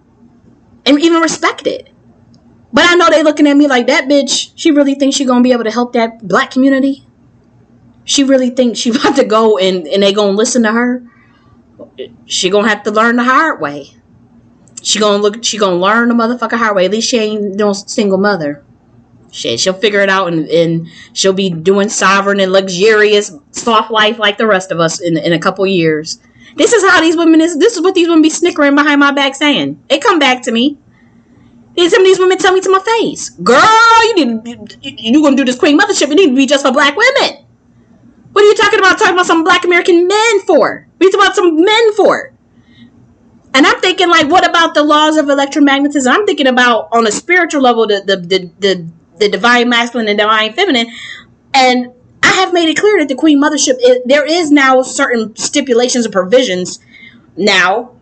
even respect it. But I know they looking at me like, that bitch, she really thinks she gonna be able to help that black community? She really thinks she about to go and they gonna listen to her? She gonna have to learn the hard way. She gonna learn the motherfucker hard way. At least she ain't no single mother. Shit, she'll figure it out and she'll be doing sovereign and luxurious soft life like the rest of us in a couple years. This is how these women is. This is what these women be snickering behind my back saying. They come back to me. Some of these women tell me to my face, girl, you gonna do this queen mothership? It need to be just for black women. What are you talking about some black American men for? What are you talking about some men for? And I'm thinking, like, what about the laws of electromagnetism? I'm thinking about, on a spiritual level, the divine masculine and divine feminine. And I have made it clear that the queen mothership, there is now certain stipulations and provisions now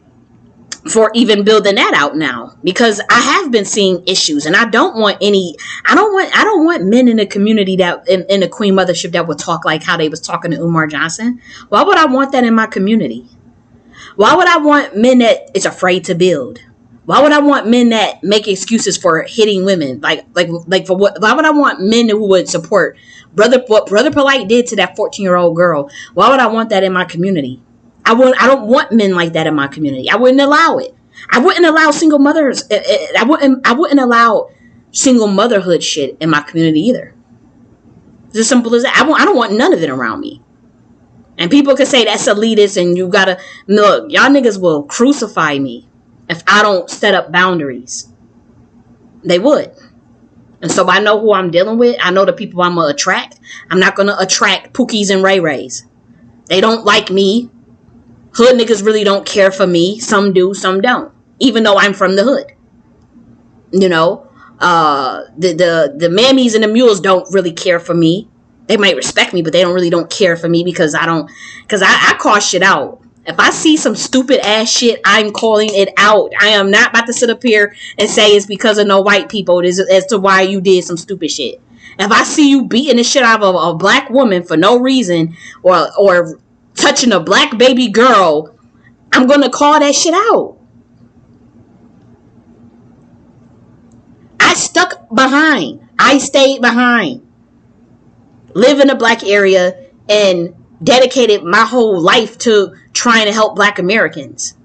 for even building that out now, because I have been seeing issues, and I don't want men in the community that in the queen mothership that would talk like how they was talking to Umar Johnson. Why would I want that in my community? Why would I want men that is afraid to build? Why would I want men that make excuses for hitting women? Like for what? Why would I want men who would support what Brother Polight did to that 14-year-old girl? Why would I want that in my community? I don't want men like that in my community. I wouldn't allow it. I wouldn't allow single mothers. I wouldn't allow single motherhood shit in my community either. It's as simple as that. I don't want none of it around me. And people can say that's elitist and you gotta look. Y'all niggas will crucify me if I don't set up boundaries. They would. And so I know who I'm dealing with. I know the people I'm gonna attract. I'm not gonna attract Pookies and Ray Rays. They don't like me. Hood niggas really don't care for me. Some do, some don't. Even though I'm from the hood. The mammies and the mules don't really care for me. They might respect me, but they don't care for me because I call shit out. If I see some stupid ass shit, I'm calling it out. I am not about to sit up here and say it's because of no white people as to why you did some stupid shit. If I see you beating the shit out of a black woman for no reason or touching a black baby girl, I'm gonna call that shit out. I stayed behind, live in a black area, and dedicated my whole life to trying to help black Americans.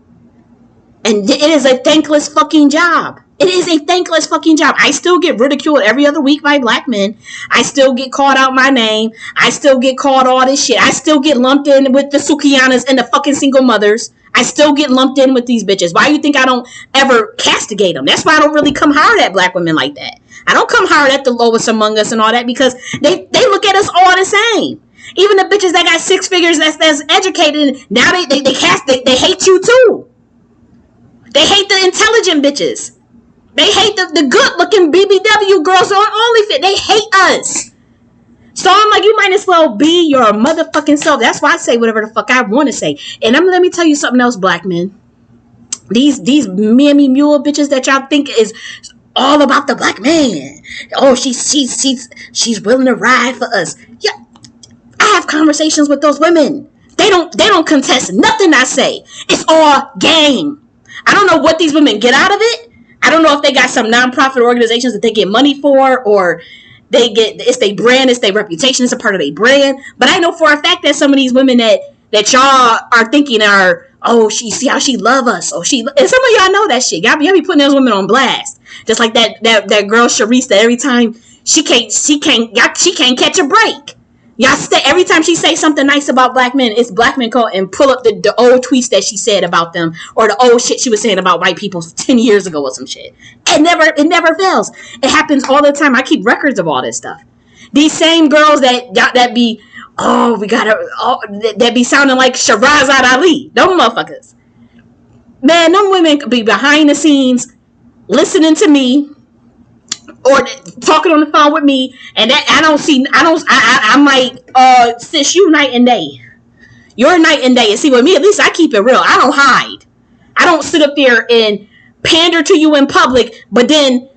And it is a thankless fucking job. It is a thankless fucking job. I still get ridiculed every other week by black men. I still get called out my name. I still get called all this shit. I still get lumped in with the Sukianas and the fucking single mothers. I still get lumped in with these bitches. Why do you think I don't ever castigate them? That's why I don't really come hard at black women like that. I don't come hard at the lowest among us and all that because they look at us all the same. Even the bitches that got six figures that's educated, now they hate you too. They hate the intelligent bitches. They hate the good-looking BBW girls on OnlyFans. They hate us. So I'm like, you might as well be your motherfucking self. That's why I say whatever the fuck I want to say. And let me tell you something else, black men. These mammy mule bitches that y'all think is all about the black man. Oh, she's willing to ride for us. Yeah, I have conversations with those women. They don't contest nothing I say. It's all game. I don't know what these women get out of it. I don't know if they got some nonprofit organizations that they get money for, or it's their brand, it's their reputation, it's a part of their brand. But I know for a fact that some of these women that y'all are thinking are, oh, see how she love us. Oh, and some of y'all know that shit. Y'all be putting those women on blast. Just like that girl Sharice that every time she can't catch a break. Y'all stay every time she say something nice about black men, it's black men call and pull up the old tweets that she said about them or the old shit she was saying about white people 10 years ago or some shit. It never fails. It happens all the time. I keep records of all this stuff. These same girls that be that be sounding like Shahrazad Ali. Them motherfuckers. Man, them women be behind the scenes listening to me or talking on the phone with me, and that I'm like, sis, you night and day. You're night and day. And see, with me, at least I keep it real. I don't hide. I don't sit up there and pander to you in public, but then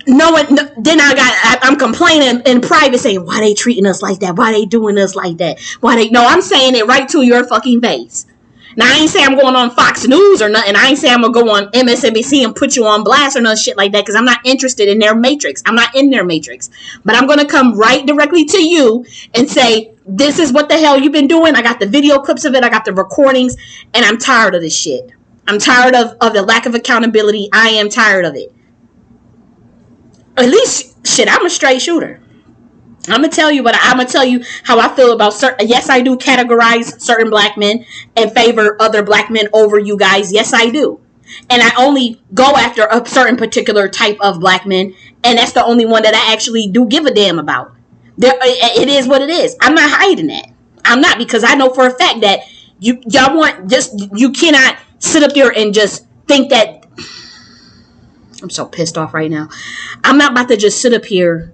I'm complaining in private saying, why they treating us like that? Why they doing us like that? No, I'm saying it right to your fucking face. Now, I ain't saying I'm going on Fox News or nothing. I ain't saying I'm going to go on MSNBC and put you on blast or none shit like that because I'm not interested in their matrix. I'm not in their matrix. But I'm going to come right directly to you and say, this is what the hell you've been doing. I got the video clips of it. I got the recordings. And I'm tired of this shit. I'm tired of the lack of accountability. I am tired of it. At least, shit, I'm a straight shooter. I'm going to tell you how I feel about certain. Yes, I do categorize certain black men and favor other black men over you guys. Yes, I do. And I only go after a certain particular type of black men. And that's the only one that I actually do give a damn about. It is what it is. I'm not hiding that. I'm not, because I know for a fact that you cannot sit up there and just think that. I'm so pissed off right now. I'm not about to just sit up here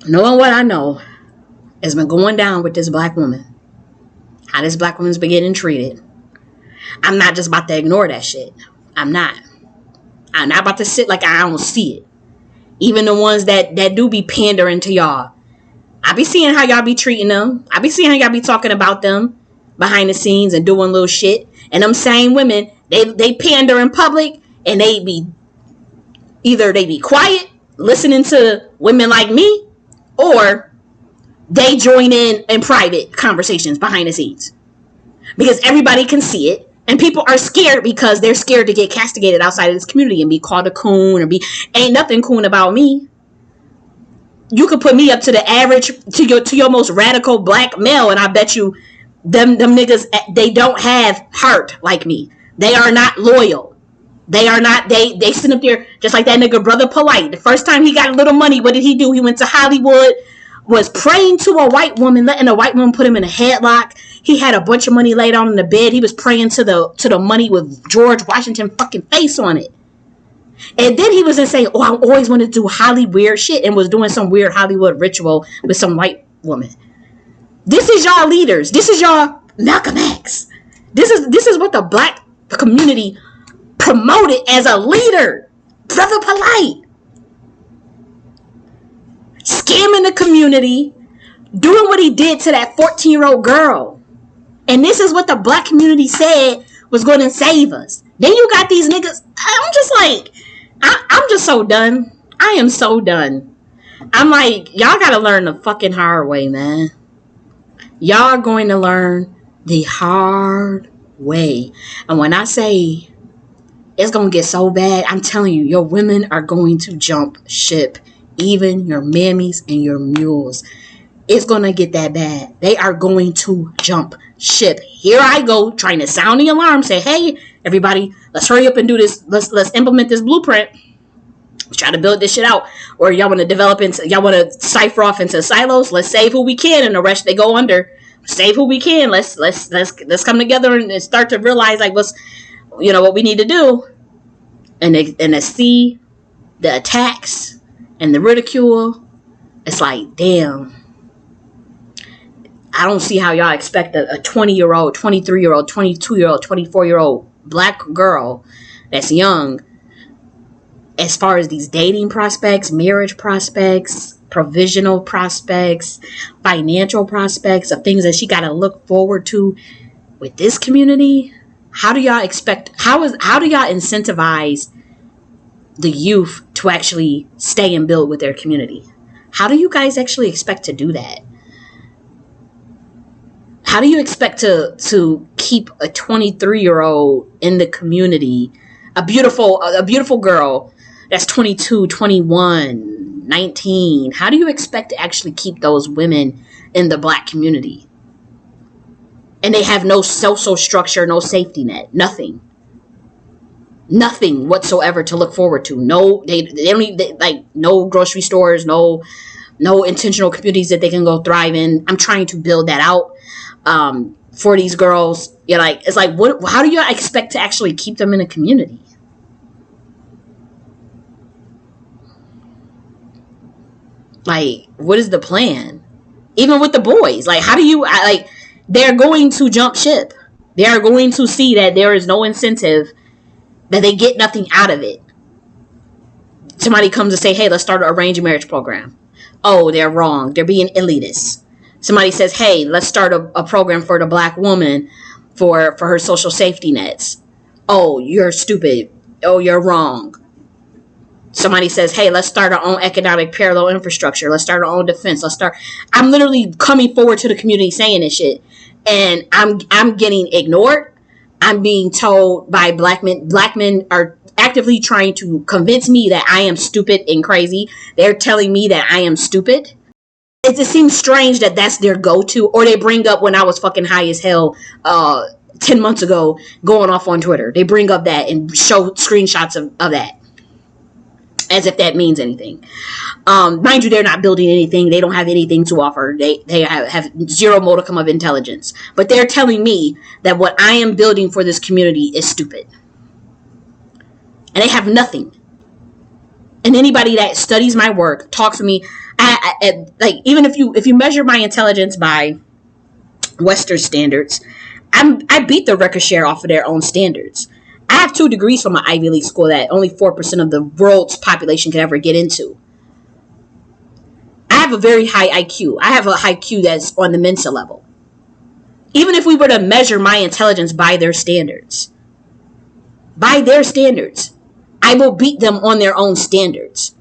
knowing what I know has been going down with this black woman. How this black woman's been getting treated. I'm not just about to ignore that shit. I'm not about to sit like I don't see it. Even the ones that do be pandering to y'all. I be seeing how y'all be treating them. I be seeing how y'all be talking about them behind the scenes and doing little shit. And them same women, they pander in public and they be quiet listening to women like me, or they join in private conversations behind the scenes. Because everybody can see it. And people are scared because they're scared to get castigated outside of this community and be called a coon or ain't nothing coon about me. You could put me up to the average, to your most radical black male, and I bet you them niggas, they don't have heart like me. They are not loyal. They are not, they sit up there just like that nigga brother Polight. The first time he got a little money, what did he do? He went to Hollywood, was praying to a white woman, letting a white woman put him in a headlock. He had a bunch of money laid out on the bed. He was praying to the money with George Washington fucking face on it. And then he was going to say, I always wanted to do Hollywood weird shit, and was doing some weird Hollywood ritual with some white woman. This is y'all leaders. This is y'all Malcolm X. This is what the black community promoted as a leader. Brother Polight. Scamming the community. Doing what he did to that 14-year-old girl. And this is what the black community said was going to save us. Then you got these niggas. I'm just like, I'm just so done. I am so done. I'm like, y'all got to learn the fucking hard way, man. Y'all are going to learn the hard way. And when I say it's going to get so bad, I'm telling you, your women are going to jump ship. Even your mammies and your mules. It's going to get that bad. They are going to jump ship. Here I go trying to sound the alarm. Say, hey, everybody, let's hurry up and do this. Let's implement this blueprint. Let's try to build this shit out. Or y'all want to y'all want to cipher off into silos. Let's save who we can and the rest they go under. Save who we can. Let's come together and start to realize like what we need to do. And to see the attacks and the ridicule. It's like, damn. I don't see how y'all expect a 20-year-old, 23-year-old, 22-year-old, 24-year-old black girl that's young, as far as these dating prospects, marriage prospects, provisional prospects, financial prospects, of things that she got to look forward to with this community. How do y'all expect, how do y'all incentivize the youth to actually stay and build with their community? How do you guys actually expect to do that? How do you expect to keep a 23-year-old in the community, a beautiful girl that's 22, 21, 19. How do you expect to actually keep those women in the black community? And they have no social structure, no safety net, nothing whatsoever to look forward to. No, they don't even, like, no grocery stores, no intentional communities that they can go thrive in. I'm trying to build that out for these girls. You're like, it's like, what? How do you expect to actually keep them in a community? Like, what is the plan? Even with the boys, like, how do you, like, they're going to jump ship. They are going to see that there is no incentive, that they get nothing out of it. Somebody comes and say, hey, let's start an arranged marriage program. Oh, they're wrong. They're being elitist. Somebody says, hey, let's start a program for the black woman for her social safety nets. Oh, you're stupid. Oh, you're wrong. Somebody says, hey, let's start our own economic parallel infrastructure. Let's start our own defense. I'm literally coming forward to the community saying this shit. And I'm getting ignored. I'm being told by black men are actively trying to convince me that I am stupid and crazy. They're telling me that I am stupid. It just seems strange that that's their go-to. Or they bring up when I was fucking high as hell 10 months ago going off on Twitter. They bring up that and show screenshots of that. As if that means anything. Mind you, they're not building anything. They don't have anything to offer. They have zero modicum of intelligence. But they're telling me that what I am building for this community is stupid. And they have nothing. And anybody that studies my work, talks to me, like, even if you measure my intelligence by Western standards, I beat the record share off of their own standards. I have 2 degrees from an Ivy League school that only 4% of the world's population could ever get into. I have a very high IQ. I have a high IQ that's on the Mensa level. Even if we were to measure my intelligence by their standards, I will beat them on their own standards.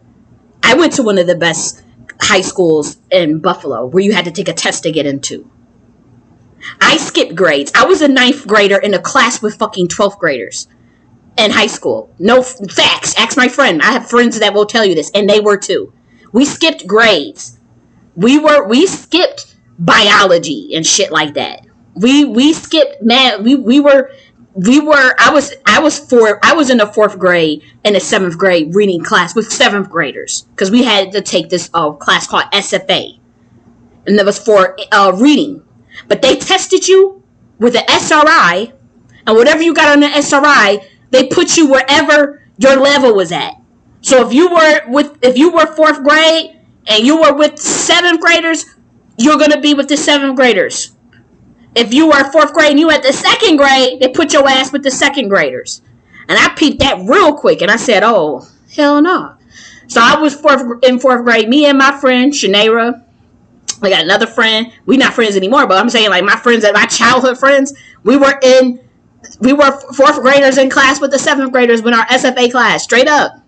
I went to one of the best high schools in Buffalo where you had to take a test to get into. I skipped grades. I was a 9th grader in a class with fucking 12th graders. In high school. No facts. Ask my friend. I have friends that will tell you this, and they were too. We skipped grades. We skipped biology and shit like that. We skipped math. I was in the 4th grade and the 7th grade reading class with 7th graders because we had to take this class called SFA, and that was for reading. But they tested you with an SRI, and whatever you got on the SRI, they put you wherever your level was at. So if you were 4th grade and you were with 7th graders, you're gonna be with the 7th graders. If you were 4th grade and you at the 2nd grade, they put your ass with the 2nd graders. And I peeped that real quick, and I said, "Oh, hell no!" So I was in 4th grade. Me and my friend Shanera. I got another friend. We not friends anymore, but I'm saying, like, my friends, my childhood friends. We were 4th graders in class with the 7th graders in our SFA class, straight up.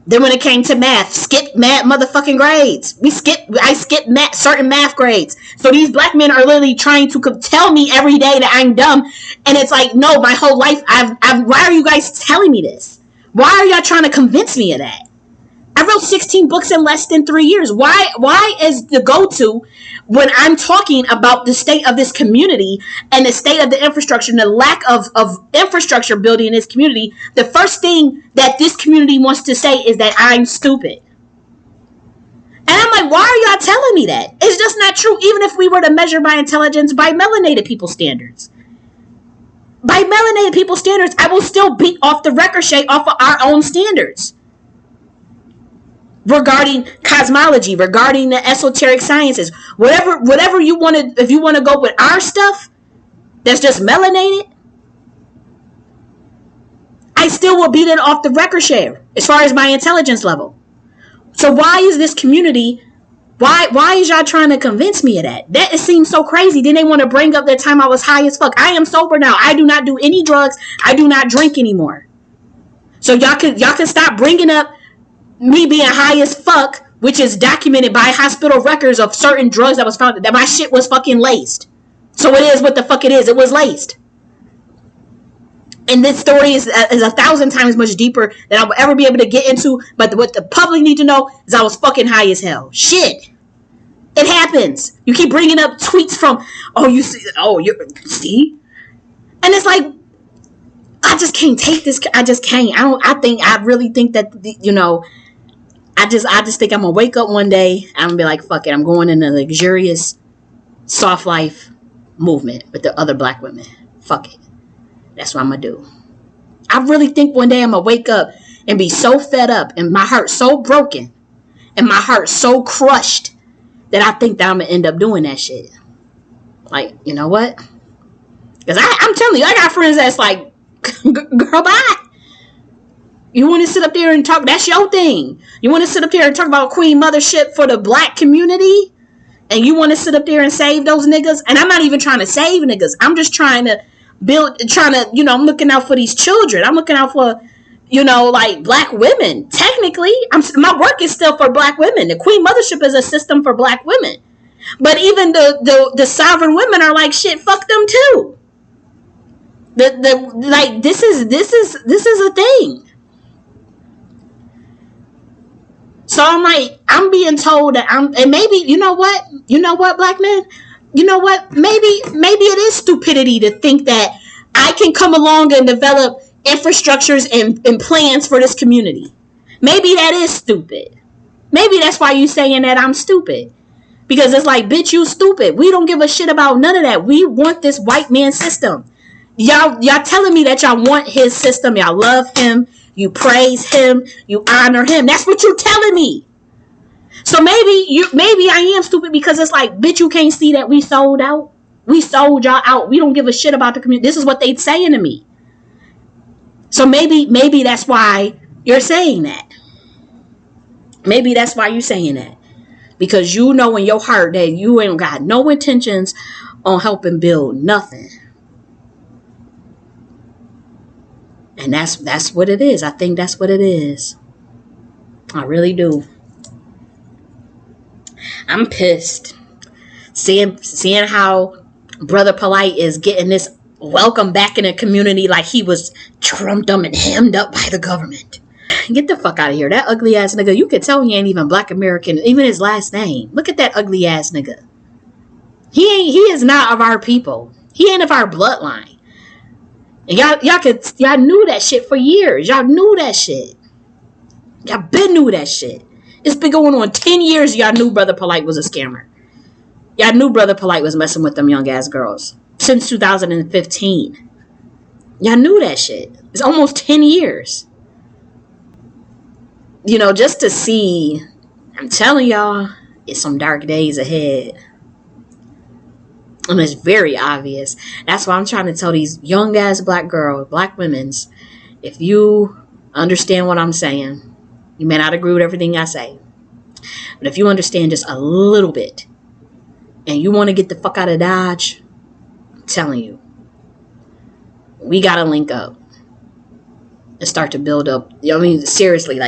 Then when it came to math, skipped math motherfucking grades. I skipped certain math grades. So these black men are literally trying to tell me every day that I'm dumb. And it's like, no, my whole life, why are you guys telling me this? Why are y'all trying to convince me of that? I wrote 16 books in less than 3 years. Why is the go-to when I'm talking about the state of this community and the state of the infrastructure and the lack of infrastructure building in this community, the first thing that this community wants to say is that I'm stupid? And I'm like, why are y'all telling me that? It's just not true. Even if we were to measure my intelligence by melanated people standards. By melanated people standards, I will still beat off the ricochet off of our own standards. Regarding cosmology, regarding the esoteric sciences, whatever you want to, if you want to go with our stuff, that's just melanated, I still will beat it off the record share as far as my intelligence level. So why is this community, why is y'all trying to convince me of that? It seems so crazy. Then they want to bring up that time I was high as fuck. I am sober now. I do not do any drugs. I do not drink anymore. So y'all can stop bringing up me being high as fuck, which is documented by hospital records of certain drugs that was found, that my shit was fucking laced. So it is what the fuck it is. It was laced. And this story is 1,000 times much deeper than I will ever be able to get into. But what the public need to know is I was fucking high as hell. Shit. It happens. You keep bringing up tweets from, oh, you see, oh, you see? And it's like, I just can't take this. I just can't. I really think that, I just think I'm going to wake up one day. I'm going to be like, fuck it. I'm going in a luxurious, soft life movement with the other black women. Fuck it. That's what I'm going to do. I really think one day I'm going to wake up and be so fed up and my heart so broken and my heart so crushed that I think that I'm going to end up doing that shit. Like, you know what? Because I'm telling you, I got friends that's like, girl, bye. You want to sit up there and talk? That's your thing. You want to sit up there and talk about queen mothership for the black community? And you want to sit up there and save those niggas? And I'm not even trying to save niggas. I'm just trying to I'm looking out for these children. I'm looking out for, like black women. Technically, my work is still for black women. The queen mothership is a system for black women. But even the sovereign women are like, shit, fuck them too. This is a thing. So I'm being told that and maybe, you know what, black men, you know what, maybe it is stupidity to think that I can come along and develop infrastructures and plans for this community. Maybe that is stupid. Maybe that's why you saying that I'm stupid. Because it's like, bitch, you stupid. We don't give a shit about none of that. We want this white man system. Y'all telling me that y'all want his system. Y'all love him. You praise him. You honor him. That's what you're telling me. So maybe I am stupid because it's like, bitch, you can't see that we sold out. We sold y'all out. We don't give a shit about the community. This is what they saying to me. So maybe that's why you're saying that. Maybe that's why you're saying that. Because you know in your heart that you ain't got no intentions on helping build nothing. And that's what it is. I think that's what it is. I really do. I'm pissed. Seeing how Brother Polight is getting this welcome back in the community like he was trumped up and hemmed up by the government. Get the fuck out of here. That ugly ass nigga. You could tell he ain't even black American. Even his last name. Look at that ugly ass nigga. He is not of our people. He ain't of our bloodline. And y'all knew that shit for years. Y'all knew that shit. Y'all been knew that shit. It's been going on 10 years. Y'all knew Brother Polight was a scammer. Y'all knew Brother Polight was messing with them young ass girls. Since 2015. Y'all knew that shit. It's almost 10 years. Just to see, I'm telling y'all, it's some dark days ahead. And it's very obvious. That's why I'm trying to tell these young ass black girls, black women's, if you understand what I'm saying, you may not agree with everything I say, but if you understand just a little bit and you want to get the fuck out of Dodge, I'm telling you, we got to link up and start to build up. Seriously,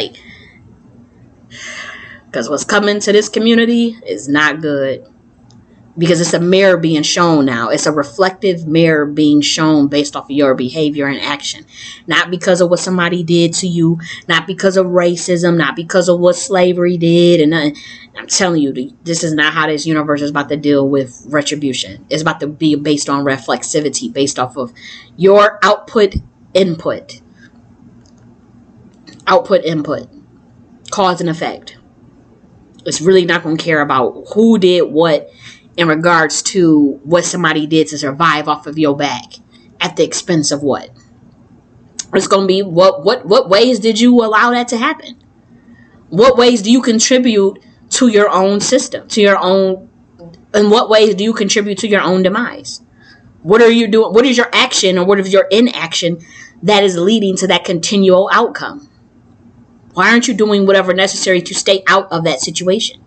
because what's coming to this community is not good. Because it's a mirror being shown now. It's a reflective mirror being shown based off of your behavior and action. Not because of what somebody did to you. Not because of racism. Not because of what slavery did. And I'm telling you, this is not how this universe is about to deal with retribution. It's about to be based on reflexivity. Based off of your output, input. Output, input. Cause and effect. It's really not going to care about who did what in regards to what somebody did to survive off of your back at the expense of what. It's going to be what ways did you allow that to happen? What ways do you contribute to your own system, in what ways do you contribute to your own demise? What are you doing? What is your action or what is your inaction that is leading to that continual outcome? Why aren't you doing whatever necessary to stay out of that situation?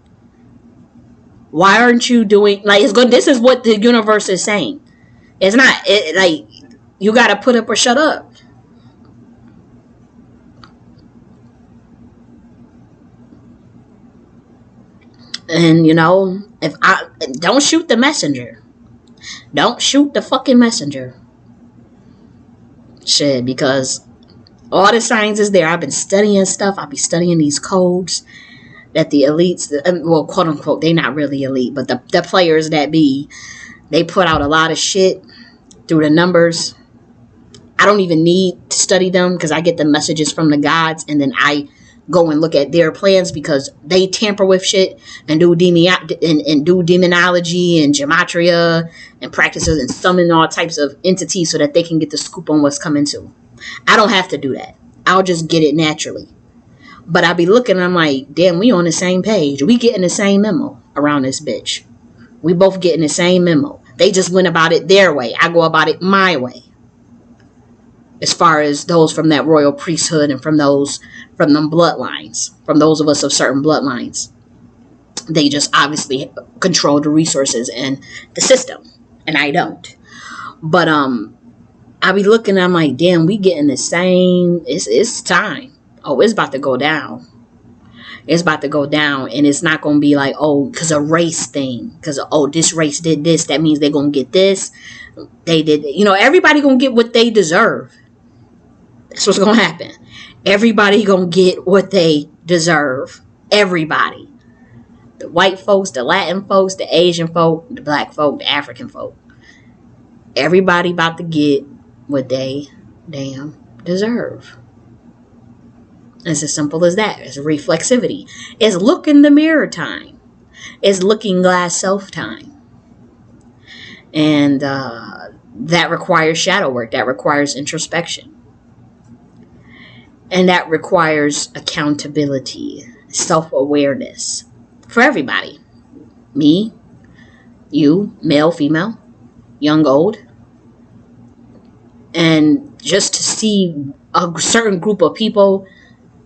Why aren't you doing this is what the universe is saying. It's not you got to put up or shut up. And if I don't shoot the messenger. Don't shoot the fucking messenger. Shit, because all the science is there. I've been studying stuff. I'll be studying these codes that the elites, well, quote unquote, they not really elite, but the players that be, they put out a lot of shit through the numbers. I don't even need to study them because I get the messages from the gods, and then I go and look at their plans because they tamper with shit and do demonology and gematria and practices and summon all types of entities so that they can get the scoop on what's coming to. I don't have to do that. I'll just get it naturally. But I be looking and I'm like, damn, we on the same page. We getting the same memo around this bitch. We both getting the same memo. They just went about it their way. I go about it my way. As far as those from that royal priesthood and from those from them bloodlines, from those of us of certain bloodlines. They just obviously control the resources and the system. And I don't. But I be looking, I'm like, damn, we getting the same. It's time. Oh, it's about to go down. It's about to go down. And it's not going to be like, oh, because a race thing. Because, oh, this race did this. That means they're going to get this. They did. You know, everybody going to get what they deserve. That's what's going to happen. Everybody going to get what they deserve. Everybody. The white folks, the Latin folks, the Asian folk, the black folk, the African folk. Everybody about to get what they damn deserve. It's as simple as that. It's reflexivity. It's look in the mirror time. It's looking glass self time. And that requires shadow work. That requires introspection. And that requires accountability, self-awareness for everybody. Me, you, male, female, young, old. And just to see a certain group of people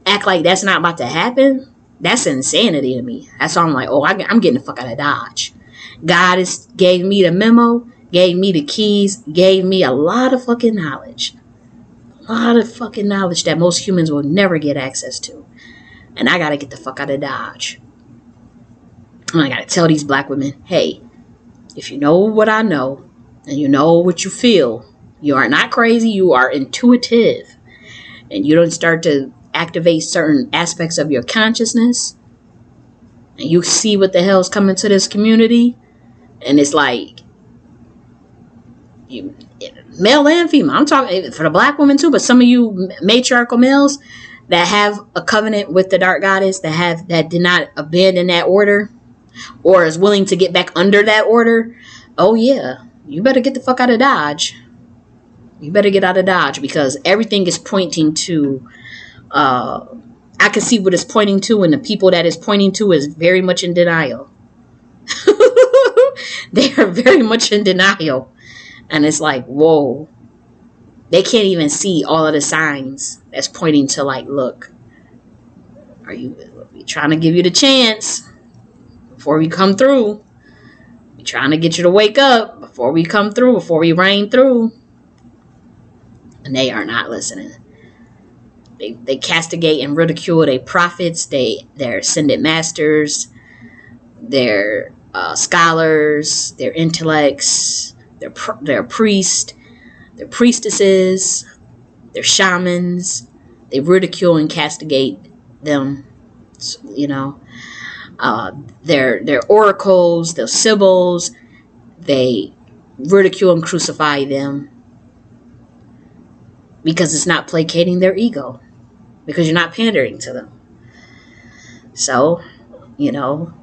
act like that's not about to happen, that's insanity to me. That's why I'm like, oh, I'm getting the fuck out of Dodge. God gave me the memo, gave me the keys, gave me a lot of fucking knowledge. A lot of fucking knowledge that most humans will never get access to. And I gotta get the fuck out of Dodge. And I gotta tell these black women, hey, if you know what I know, and you know what you feel, you are not crazy, you are intuitive. And you don't start to activate certain aspects of your consciousness, and you see what the hell's coming to this community, and it's like, you, male and female, I'm talking for the black women too, but some of you matriarchal males that have a covenant with the dark goddess, that did not abandon that order, or is willing to get back under that order, oh yeah, you better get the fuck out of Dodge. You better get out of Dodge, because everything is pointing to, I can see what it's pointing to, and the people that it's pointing to is very much in denial. They are very much in denial. And it's like, whoa. They can't even see all of the signs that's pointing to, like, look, we trying to give you the chance before we come through. We trying to get you to wake up before we come through, before we rain through. And they are not listening. They castigate and ridicule their prophets, their ascended masters, their scholars, their intellects, their priests, their priestesses, their shamans. They ridicule and castigate them, you know. Their oracles, their sibyls. They ridicule and crucify them because it's not placating their ego, because you're not pandering to them. So, you know,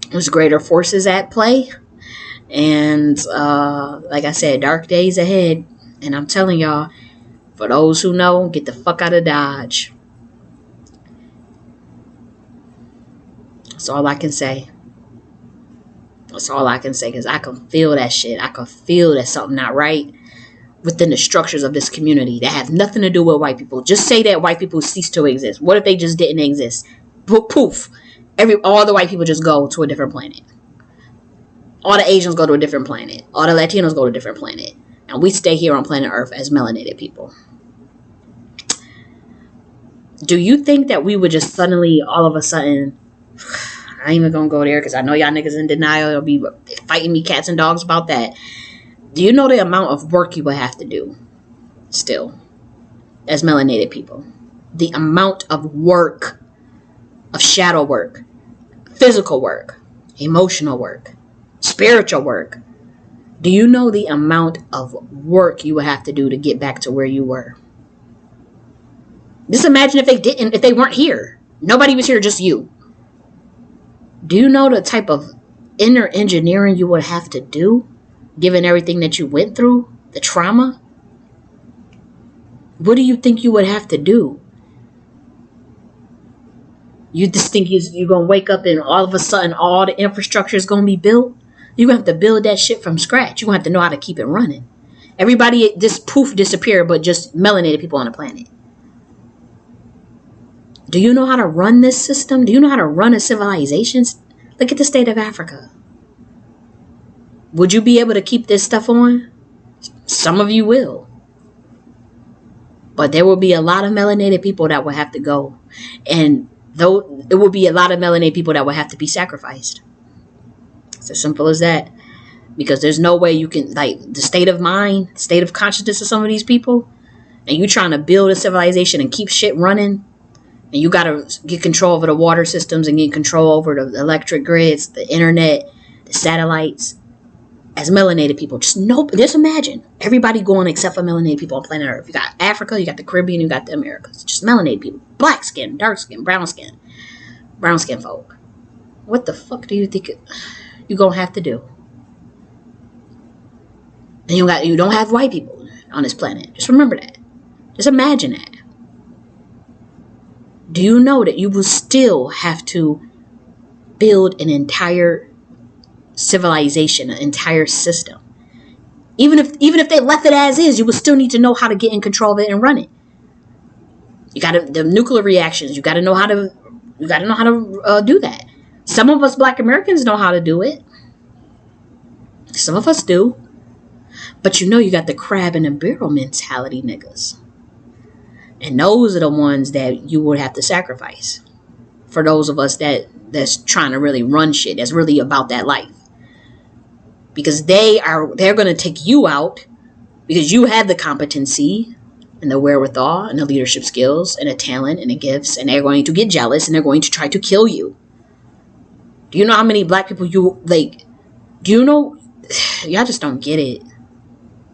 there's greater forces at play. And like I said, dark days ahead. And I'm telling y'all, for those who know, get the fuck out of Dodge. That's all I can say. That's all I can say, because I can feel that shit. I can feel that something not right within the structures of this community that have nothing to do with white people. Just say that white people cease to exist. What if they just didn't exist? Poof. All the white people just go to a different planet. All the Asians go to a different planet. All the Latinos go to a different planet. And we stay here on planet Earth as melanated people. Do you think that we would just suddenly, all of a sudden, I ain't even gonna go there because I know y'all niggas in denial. They'll be fighting me cats and dogs about that. Do you know the amount of work you would have to do still as melanated people? The amount of work, of shadow work, physical work, emotional work, spiritual work. Do you know the amount of work you would have to do to get back to where you were? Just imagine if they weren't here. Nobody was here, just you. Do you know the type of inner engineering you would have to do, given everything that you went through, the trauma? What do you think you would have to do? You just think you're going to wake up and all of a sudden all the infrastructure is going to be built? You're going to have to build that shit from scratch. You're going to have to know how to keep it running. Everybody just poof disappeared, but just melanated people on the planet. Do you know how to run this system? Do you know how to run a civilization? Look at the state of Africa. Would you be able to keep this stuff on? Some of you will. But there will be a lot of melanated people that will have to go. And though it will be a lot of melanated people that will have to be sacrificed. It's as simple as that. Because there's no way you can, like, the state of mind, state of consciousness of some of these people, and you trying to build a civilization and keep shit running, and you got to get control over the water systems and get control over the electric grids, the internet, the satellites. As melanated people, just imagine everybody going except for melanated people on planet Earth. You got Africa, you got the Caribbean, you got the Americas. Just melanated people. Black skin, dark skin, brown skin folk. What the fuck do you think you're going to have to do? And you don't have white people on this planet. Just remember that. Just imagine that. Do you know that you will still have to build an entire civilization, an entire system? Even if they left it as is, you will still need to know how to get in control of it and run it. You got the nuclear reactions. You got to know how to do that. Some of us Black Americans know how to do it. Some of us do. But you got the crab in the barrel mentality niggas. And those are the ones that you would have to sacrifice. For those of us that's trying to really run shit, that's really about that life. Because they're going to take you out because you have the competency and the wherewithal and the leadership skills and the talent and the gifts, and they're going to get jealous and they're going to try to kill you. Do you know how many Black people do you know? Y'all just don't get it.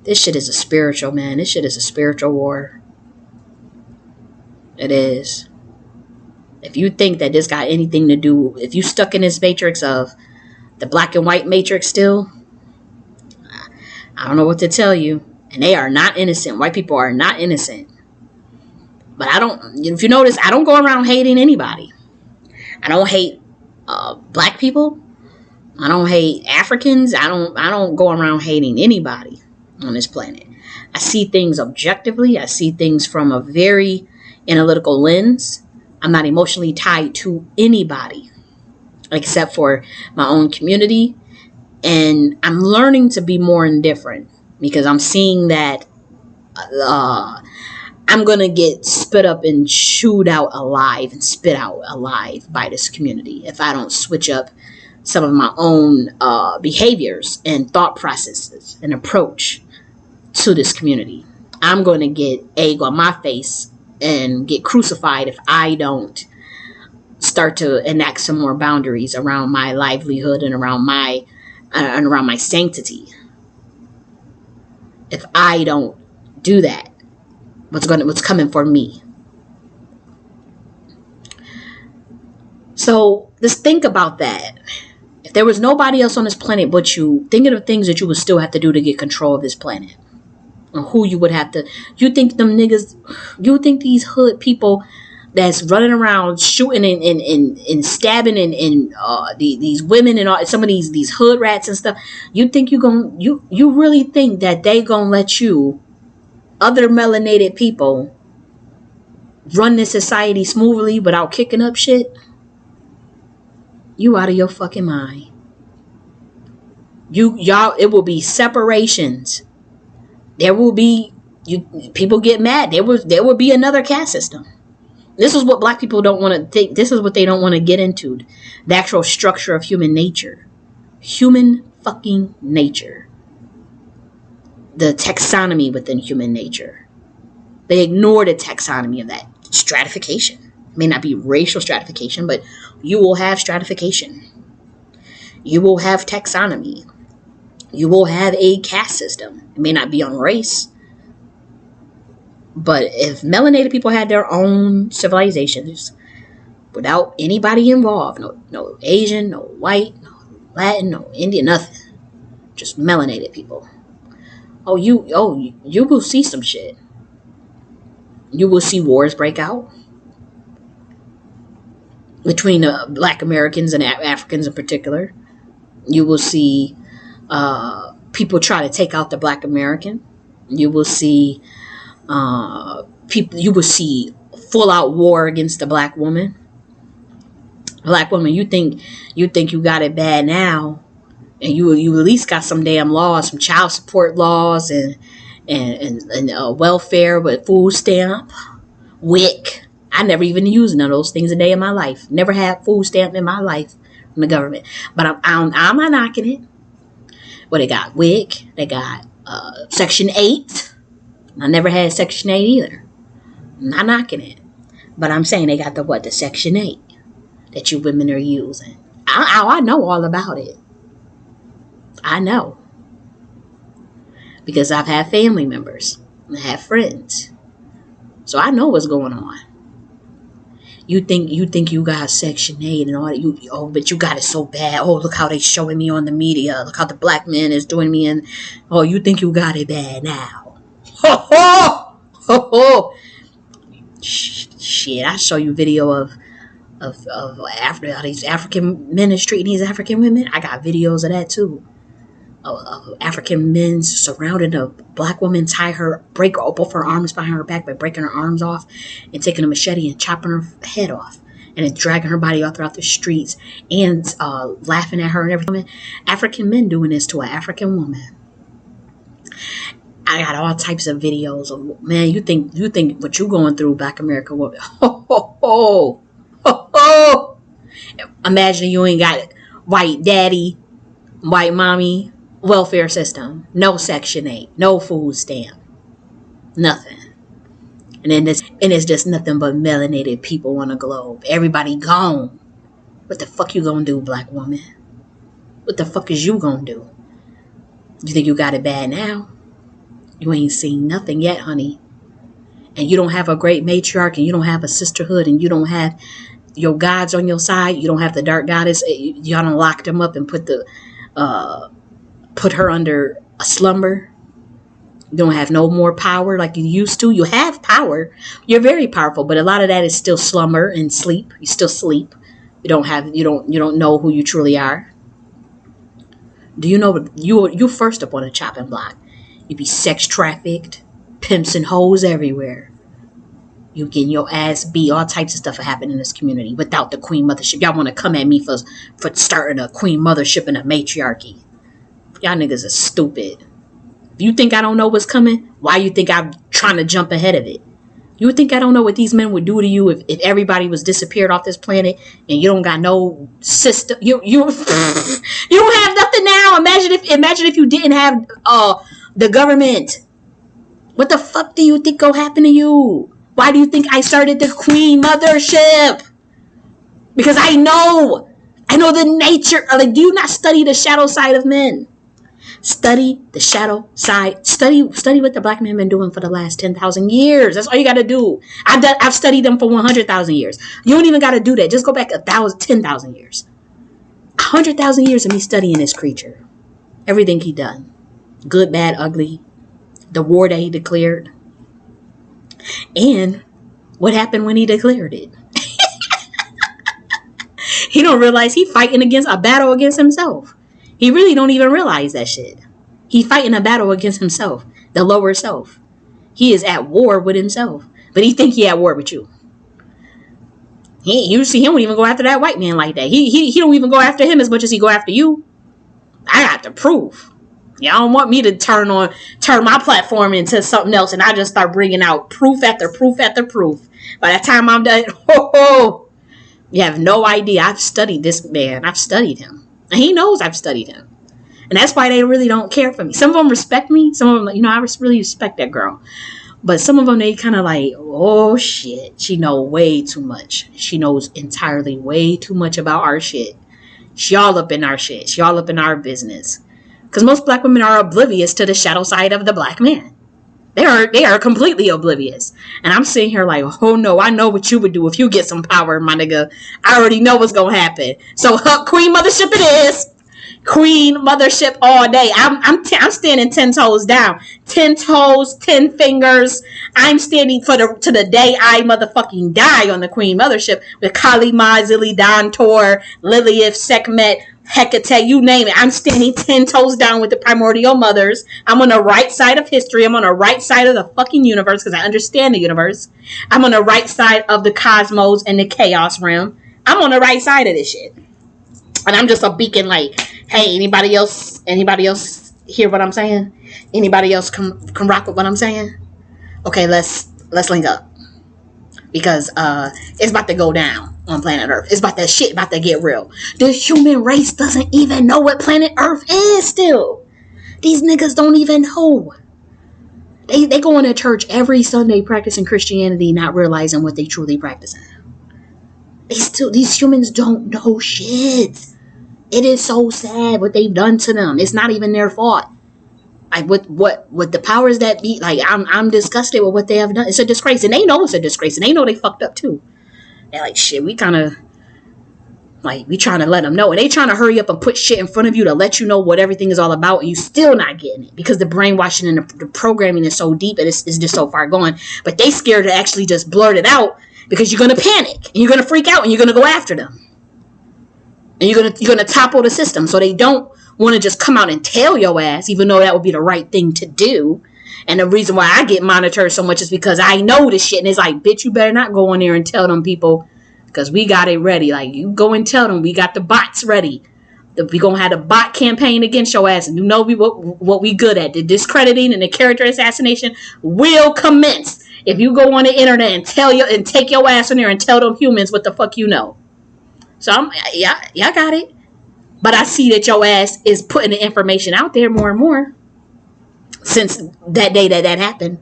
This shit is a spiritual, man. This shit is a spiritual war. It is. If you think that this got anything to do, if you stuck in this matrix of the black and white matrix still, I don't know what to tell you. And they are not innocent. White people are not innocent. But if you notice, I don't go around hating anybody. I don't hate Black people. I don't hate Africans. I don't go around hating anybody on this planet. I see things objectively. I see things from a very analytical lens. I'm not emotionally tied to anybody except for my own community. And I'm learning to be more indifferent because I'm seeing that I'm going to get spit up and chewed out alive and spit out alive by this community if I don't switch up some of my own behaviors and thought processes and approach to this community. I'm going to get egg on my face and get crucified if I don't start to enact some more boundaries around my livelihood and around my sanctity. If I don't do that, what's coming for me? So just think about that. If there was nobody else on this planet but you, think of the things that you would still have to do to get control of this planet. Or who you would have to. You think them niggas, you think these hood people that's running around shooting and stabbing and these women and all, some of these hood rats and stuff, you think you really think that they gonna let you, other melanated people, run this society smoothly without kicking up shit? You out of your fucking mind. Y'all, it will be separations. There will be, people get mad. There will be another caste system. This is what Black people don't want to think. This is what they don't want to get into. The actual structure of human nature. Human fucking nature. the taxonomy within human nature. They ignore the taxonomy of that stratification. It may not be racial stratification, but you will have stratification. You will have taxonomy. You will have a caste system. It may not be on race, but if melanated people had their own civilizations without anybody involved, no Asian, no white, no Latin, no Indian, nothing, just melanated people. You will see some shit. You will see wars break out between Black Americans and Africans in particular. You will see people try to take out the Black American. You will see people. You will see full-out war against the Black woman. Black woman, you think you got it bad now, and you at least got some damn laws, some child support laws, and welfare with food stamp, WIC. I never even used none of those things a day in my life. Never had food stamp in my life from the government. But I'm not knocking it. Well, they got WIC. They got Section 8. I never had Section 8 either. I'm not knocking it. But I'm saying they got the Section 8 that you women are using. I know all about it. I know. Because I've had family members. I have friends. So I know what's going on. You think you got Section 8 and all that. But you got it so bad. Oh, look how they showing me on the media. Look how the black man is doing me. And you think you got it bad now. Ho ho! Ho ho! Shit, I show you video of these African men is treating these African women. I got videos of that too. Of African men surrounding a black woman, break both her arms behind her back by breaking her arms off and taking a machete and chopping her head off and then dragging her body all throughout the streets and laughing at her and everything. African men doing this to an African woman. I got all types of videos of, man, you think what you going through, Black America woman. Ho ho ho ho ho. Imagine you ain't got white daddy, white mommy, welfare system, no Section 8, no food stamp, nothing. And it's just nothing but melanated people on the globe. Everybody gone. What the fuck you gonna do, black woman? What the fuck is you gonna do? You think you got it bad now? You ain't seen nothing yet, honey. And you don't have a great matriarch, and you don't have a sisterhood, and you don't have your gods on your side. You don't have the dark goddess. Y'all done locked them up and put her under a slumber. You don't have no more power like you used to. You have power. You're very powerful, but a lot of that is still slumber and sleep. You still sleep. You don't know who you truly are. Do you know you first up on a chopping block? You be sex trafficked, pimps and hoes everywhere. You getting your ass beat. All types of stuff are happening in this community without the queen mothership. Y'all want to come at me for starting a queen mothership and a matriarchy. Y'all niggas are stupid. If you think I don't know what's coming, why you think I'm trying to jump ahead of it? You think I don't know what these men would do to you if everybody was disappeared off this planet and you don't got no system? You you don't have nothing now. Imagine if you didn't have the government. What the fuck do you think will happen to you? Why do you think I started the Queen Mothership? Because I know the nature. Like, do you not study the shadow side of men? Study the shadow side. Study what the black men have been doing for the last 10,000 years. That's all you got to do. I've studied them for 100,000 years. You don't even got to do that. Just go back 10,000 years. 100,000 years of me studying this creature. Everything he done. Good, bad, ugly. The war that he declared. And what happened when he declared it. He don't realize he fighting against a battle against himself. He really don't even realize that shit. He fighting a battle against himself, the lower self. He is at war with himself, but he think he at war with you. You see, he don't even go after that white man like that. He don't even go after him as much as he go after you. I got the proof. Y'all don't want me to turn my platform into something else, and I just start bringing out proof after proof after proof. By the time I'm done, you have no idea. I've studied this man. I've studied him. And he knows I've studied him. And that's why they really don't care for me. Some of them respect me. Some of them, I really respect that girl. But some of them, they kind of like, oh shit, she know way too much. She knows entirely way too much about our shit. She all up in our shit. She all up in our business. Because most black women are oblivious to the shadow side of the black man. They are completely oblivious. And I'm sitting here like, oh no, I know what you would do if you get some power, my nigga. I already know what's going to happen. So Queen Mothership it is. Queen Mothership all day. I'm standing 10 toes down. 10 toes, 10 fingers. I'm standing to the day I motherfucking die on the Queen Mothership with Kali Ma, Zilly, Don Tor, Lilith, Sekhmet, Hecate, you name it. I'm standing 10 toes down with the primordial mothers. I'm on the right side of history. I'm on the right side of the fucking universe because I understand the universe. I'm on the right side of the cosmos and the chaos realm. I'm on the right side of this shit. And I'm just a beacon like, hey, anybody else hear what I'm saying? Anybody else can rock with what I'm saying? Okay, let's link up. Because it's about to go down on planet Earth. It's about that shit about to get real. The human race doesn't even know what planet Earth is still. These niggas don't even know. They go into church every Sunday practicing Christianity, not realizing what they truly practicing. These humans don't know shit. It is so sad what they've done to them. It's not even their fault. Like what the powers that be, like I'm disgusted with what they have done. It's a disgrace, and they know it's a disgrace, and they know they fucked up too. They're like, shit, we kind of like we trying to let them know, and they trying to hurry up and put shit in front of you to let you know what everything is all about, and you still not getting it because the brainwashing and the programming is so deep and it's just so far gone. But they scared to actually just blurt it out because you're gonna panic and you're gonna freak out and you're gonna go after them. And you're gonna topple the system. So they don't want to just come out and tell your ass, even though that would be the right thing to do. And the reason why I get monitored so much is because I know this shit. And it's like, bitch, you better not go in there and tell them people, because we got it ready. Like, you go and tell them we got the bots ready. We gonna have a bot campaign against your ass, and you know what we good at. The discrediting and the character assassination will commence if you go on the internet and take your ass in there and tell them humans what the fuck you know. So y'all got it. But I see that your ass is putting the information out there more and more since that day that happened.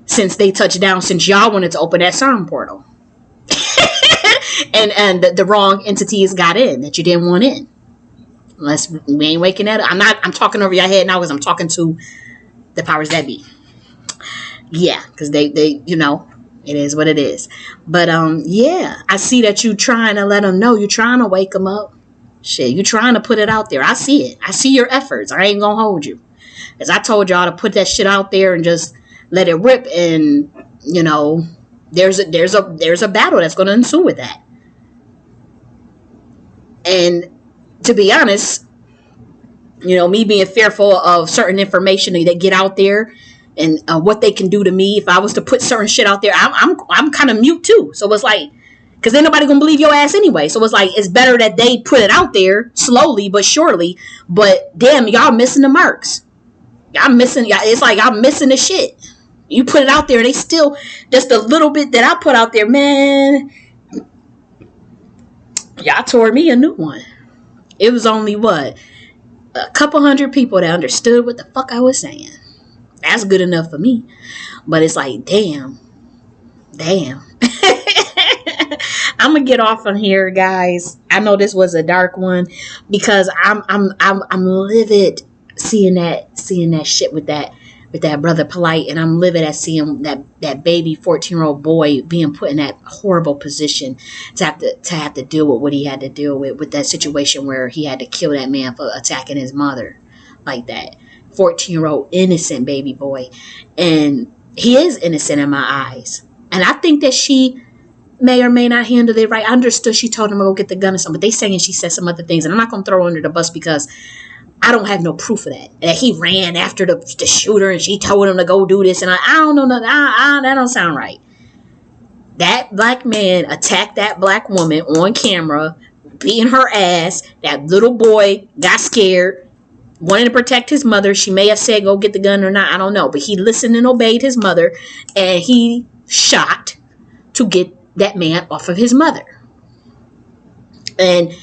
Since they touched down, since y'all wanted to open that CERN portal. and the wrong entities got in that you didn't want in. Unless we ain't waking that up. I'm talking over your head now because I'm talking to the powers that be. Yeah, because they it is what it is. But yeah, I see that you trying to let them know. You trying to wake them up. Shit, you trying to put it out there. I see it. I see your efforts. I ain't gonna hold you. Because I told y'all to put that shit out there and just let it rip. And there's a battle that's gonna ensue with that. And to be honest, me being fearful of certain information that get out there and what they can do to me if I was to put certain shit out there, I'm kind of mute too. So it's like, because ain't nobody gonna believe your ass anyway. So it's like, it's better that they put it out there slowly but surely. But damn, y'all missing the marks. It's like I'm missing the shit. You put it out there, and they still, just a little bit that I put out there, man. Y'all tore me a new one. It was only a couple hundred people that understood what the fuck I was saying. That's good enough for me. But it's like, damn. I'm gonna get off on here, guys. I know this was a dark one because I'm livid seeing that shit with that brother Polight, and I'm livid at seeing that baby 14-year-old boy being put in that horrible position to have to deal with what he had to deal with that situation where he had to kill that man for attacking his mother like that. 14-year-old innocent baby boy, and he is innocent in my eyes. And I think that she may or may not handle it right. I understood she told him to go get the gun or something, but they saying she said some other things, and I'm not gonna throw her under the bus because I don't have no proof of that. That he ran after the shooter and she told him to go do this, and I don't know nothing. That don't sound right. That black man attacked that black woman on camera, beating her ass. That little boy got scared, wanted to protect his mother. She may have said go get the gun or not, I don't know, but he listened and obeyed his mother, and he shot to get that man off of his mother. And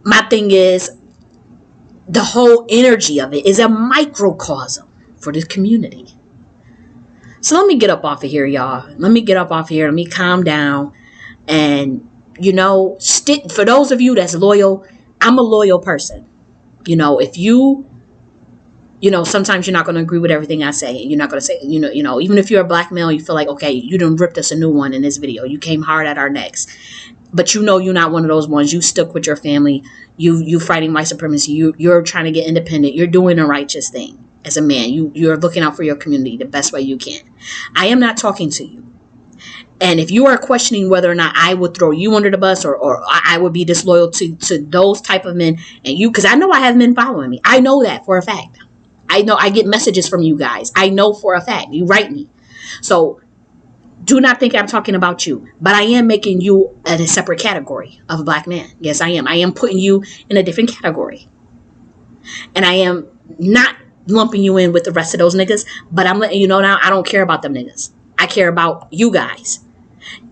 my thing is, the whole energy of it is a microcosm for this community. So let me get up off of here, y'all. Let me get up off of here. Let me calm down. And, for those of you that's loyal, I'm a loyal person. If sometimes you're not going to agree with everything I say. You're not going to say, even if you're a black male, you feel like, okay, you done ripped us a new one in this video. You came hard at our necks. But you're not one of those ones. You stuck with your family. You fighting white supremacy. You're trying to get independent. You're doing the righteous thing as a man. You're looking out for your community the best way you can. I am not talking to you. And if you are questioning whether or not I would throw you under the bus or I would be disloyal to those type of men, and because I know I have men following me. I know that for a fact. I know I get messages from you guys. I know for a fact. You write me. So do not think I'm talking about you, but I am making you in a separate category of a black man. Yes, I am. I am putting you in a different category. And I am not lumping you in with the rest of those niggas, but I'm letting you know now I don't care about them niggas. I care about you guys.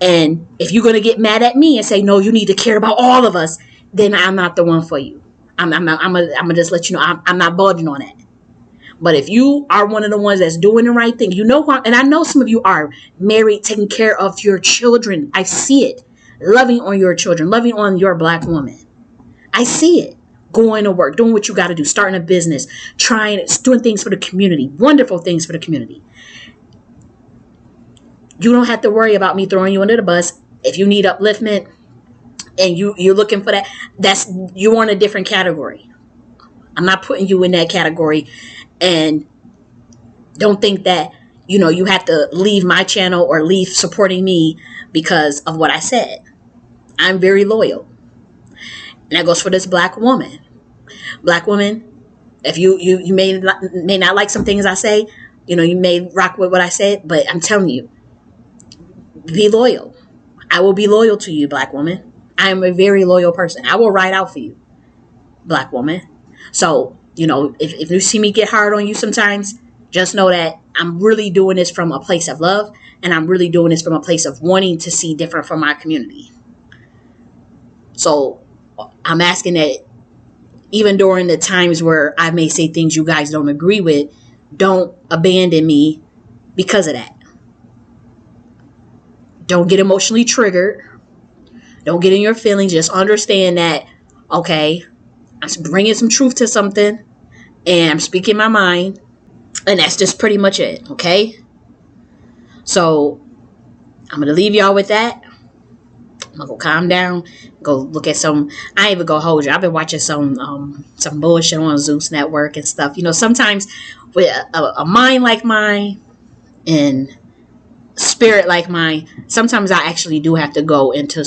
And if you're going to get mad at me and say, no, you need to care about all of us, then I'm not the one for you. I'm going to just let you know I'm not budging on that. But if you are one of the ones that's doing the right thing, and I know some of you are married, taking care of your children. I see it. Loving on your children, loving on your black woman. I see it. Going to work, doing what you got to do, starting a business, doing things for the community, wonderful things for the community. You don't have to worry about me throwing you under the bus. If you need upliftment and you're looking for that, you're in a different category. I'm not putting you in that category. And don't think that, you have to leave my channel or leave supporting me because of what I said. I'm very loyal. And that goes for this black woman. Black woman, if you may not like some things I say, you may rock with what I said, but I'm telling you, be loyal. I will be loyal to you, black woman. I am a very loyal person. I will ride out for you, black woman. So, if you see me get hard on you sometimes, just know that I'm really doing this from a place of love, and I'm really doing this from a place of wanting to see different from my community. So I'm asking that even during the times where I may say things you guys don't agree with, don't abandon me because of that. Don't get emotionally triggered. Don't get in your feelings. Just understand that, okay, I'm bringing some truth to something and I'm speaking my mind, and that's just pretty much it. Okay. So I'm going to leave y'all with that. I'm going to go calm down, go look at I ain't even go hold you. I've been watching some bullshit on Zeus Network and stuff. Sometimes with a mind like mine and spirit like mine, sometimes I actually do have to go into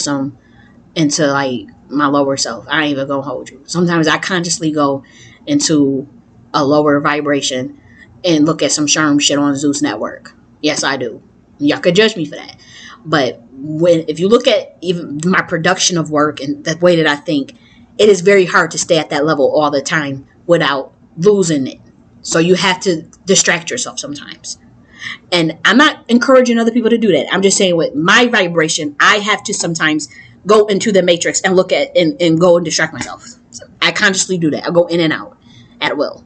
like my lower self. I ain't even gonna hold you. Sometimes I consciously go into a lower vibration and look at some sherm shit on Zeus Network. Yes, I do. Y'all could judge me for that. But if you look at even my production of work and the way that I think, it is very hard to stay at that level all the time without losing it. So you have to distract yourself sometimes. And I'm not encouraging other people to do that. I'm just saying with my vibration, I have to sometimes go into the matrix and look at and go and distract myself. So I consciously do that. I go in and out at will.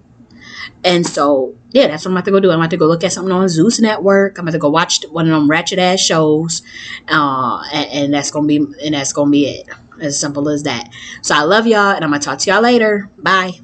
And so, yeah, that's what I'm about to go do. I'm about to go look at something on Zeus Network. I'm about to go watch one of them ratchet ass shows. And that's gonna be it. As simple as that. So I love y'all, and I'm gonna talk to y'all later. Bye.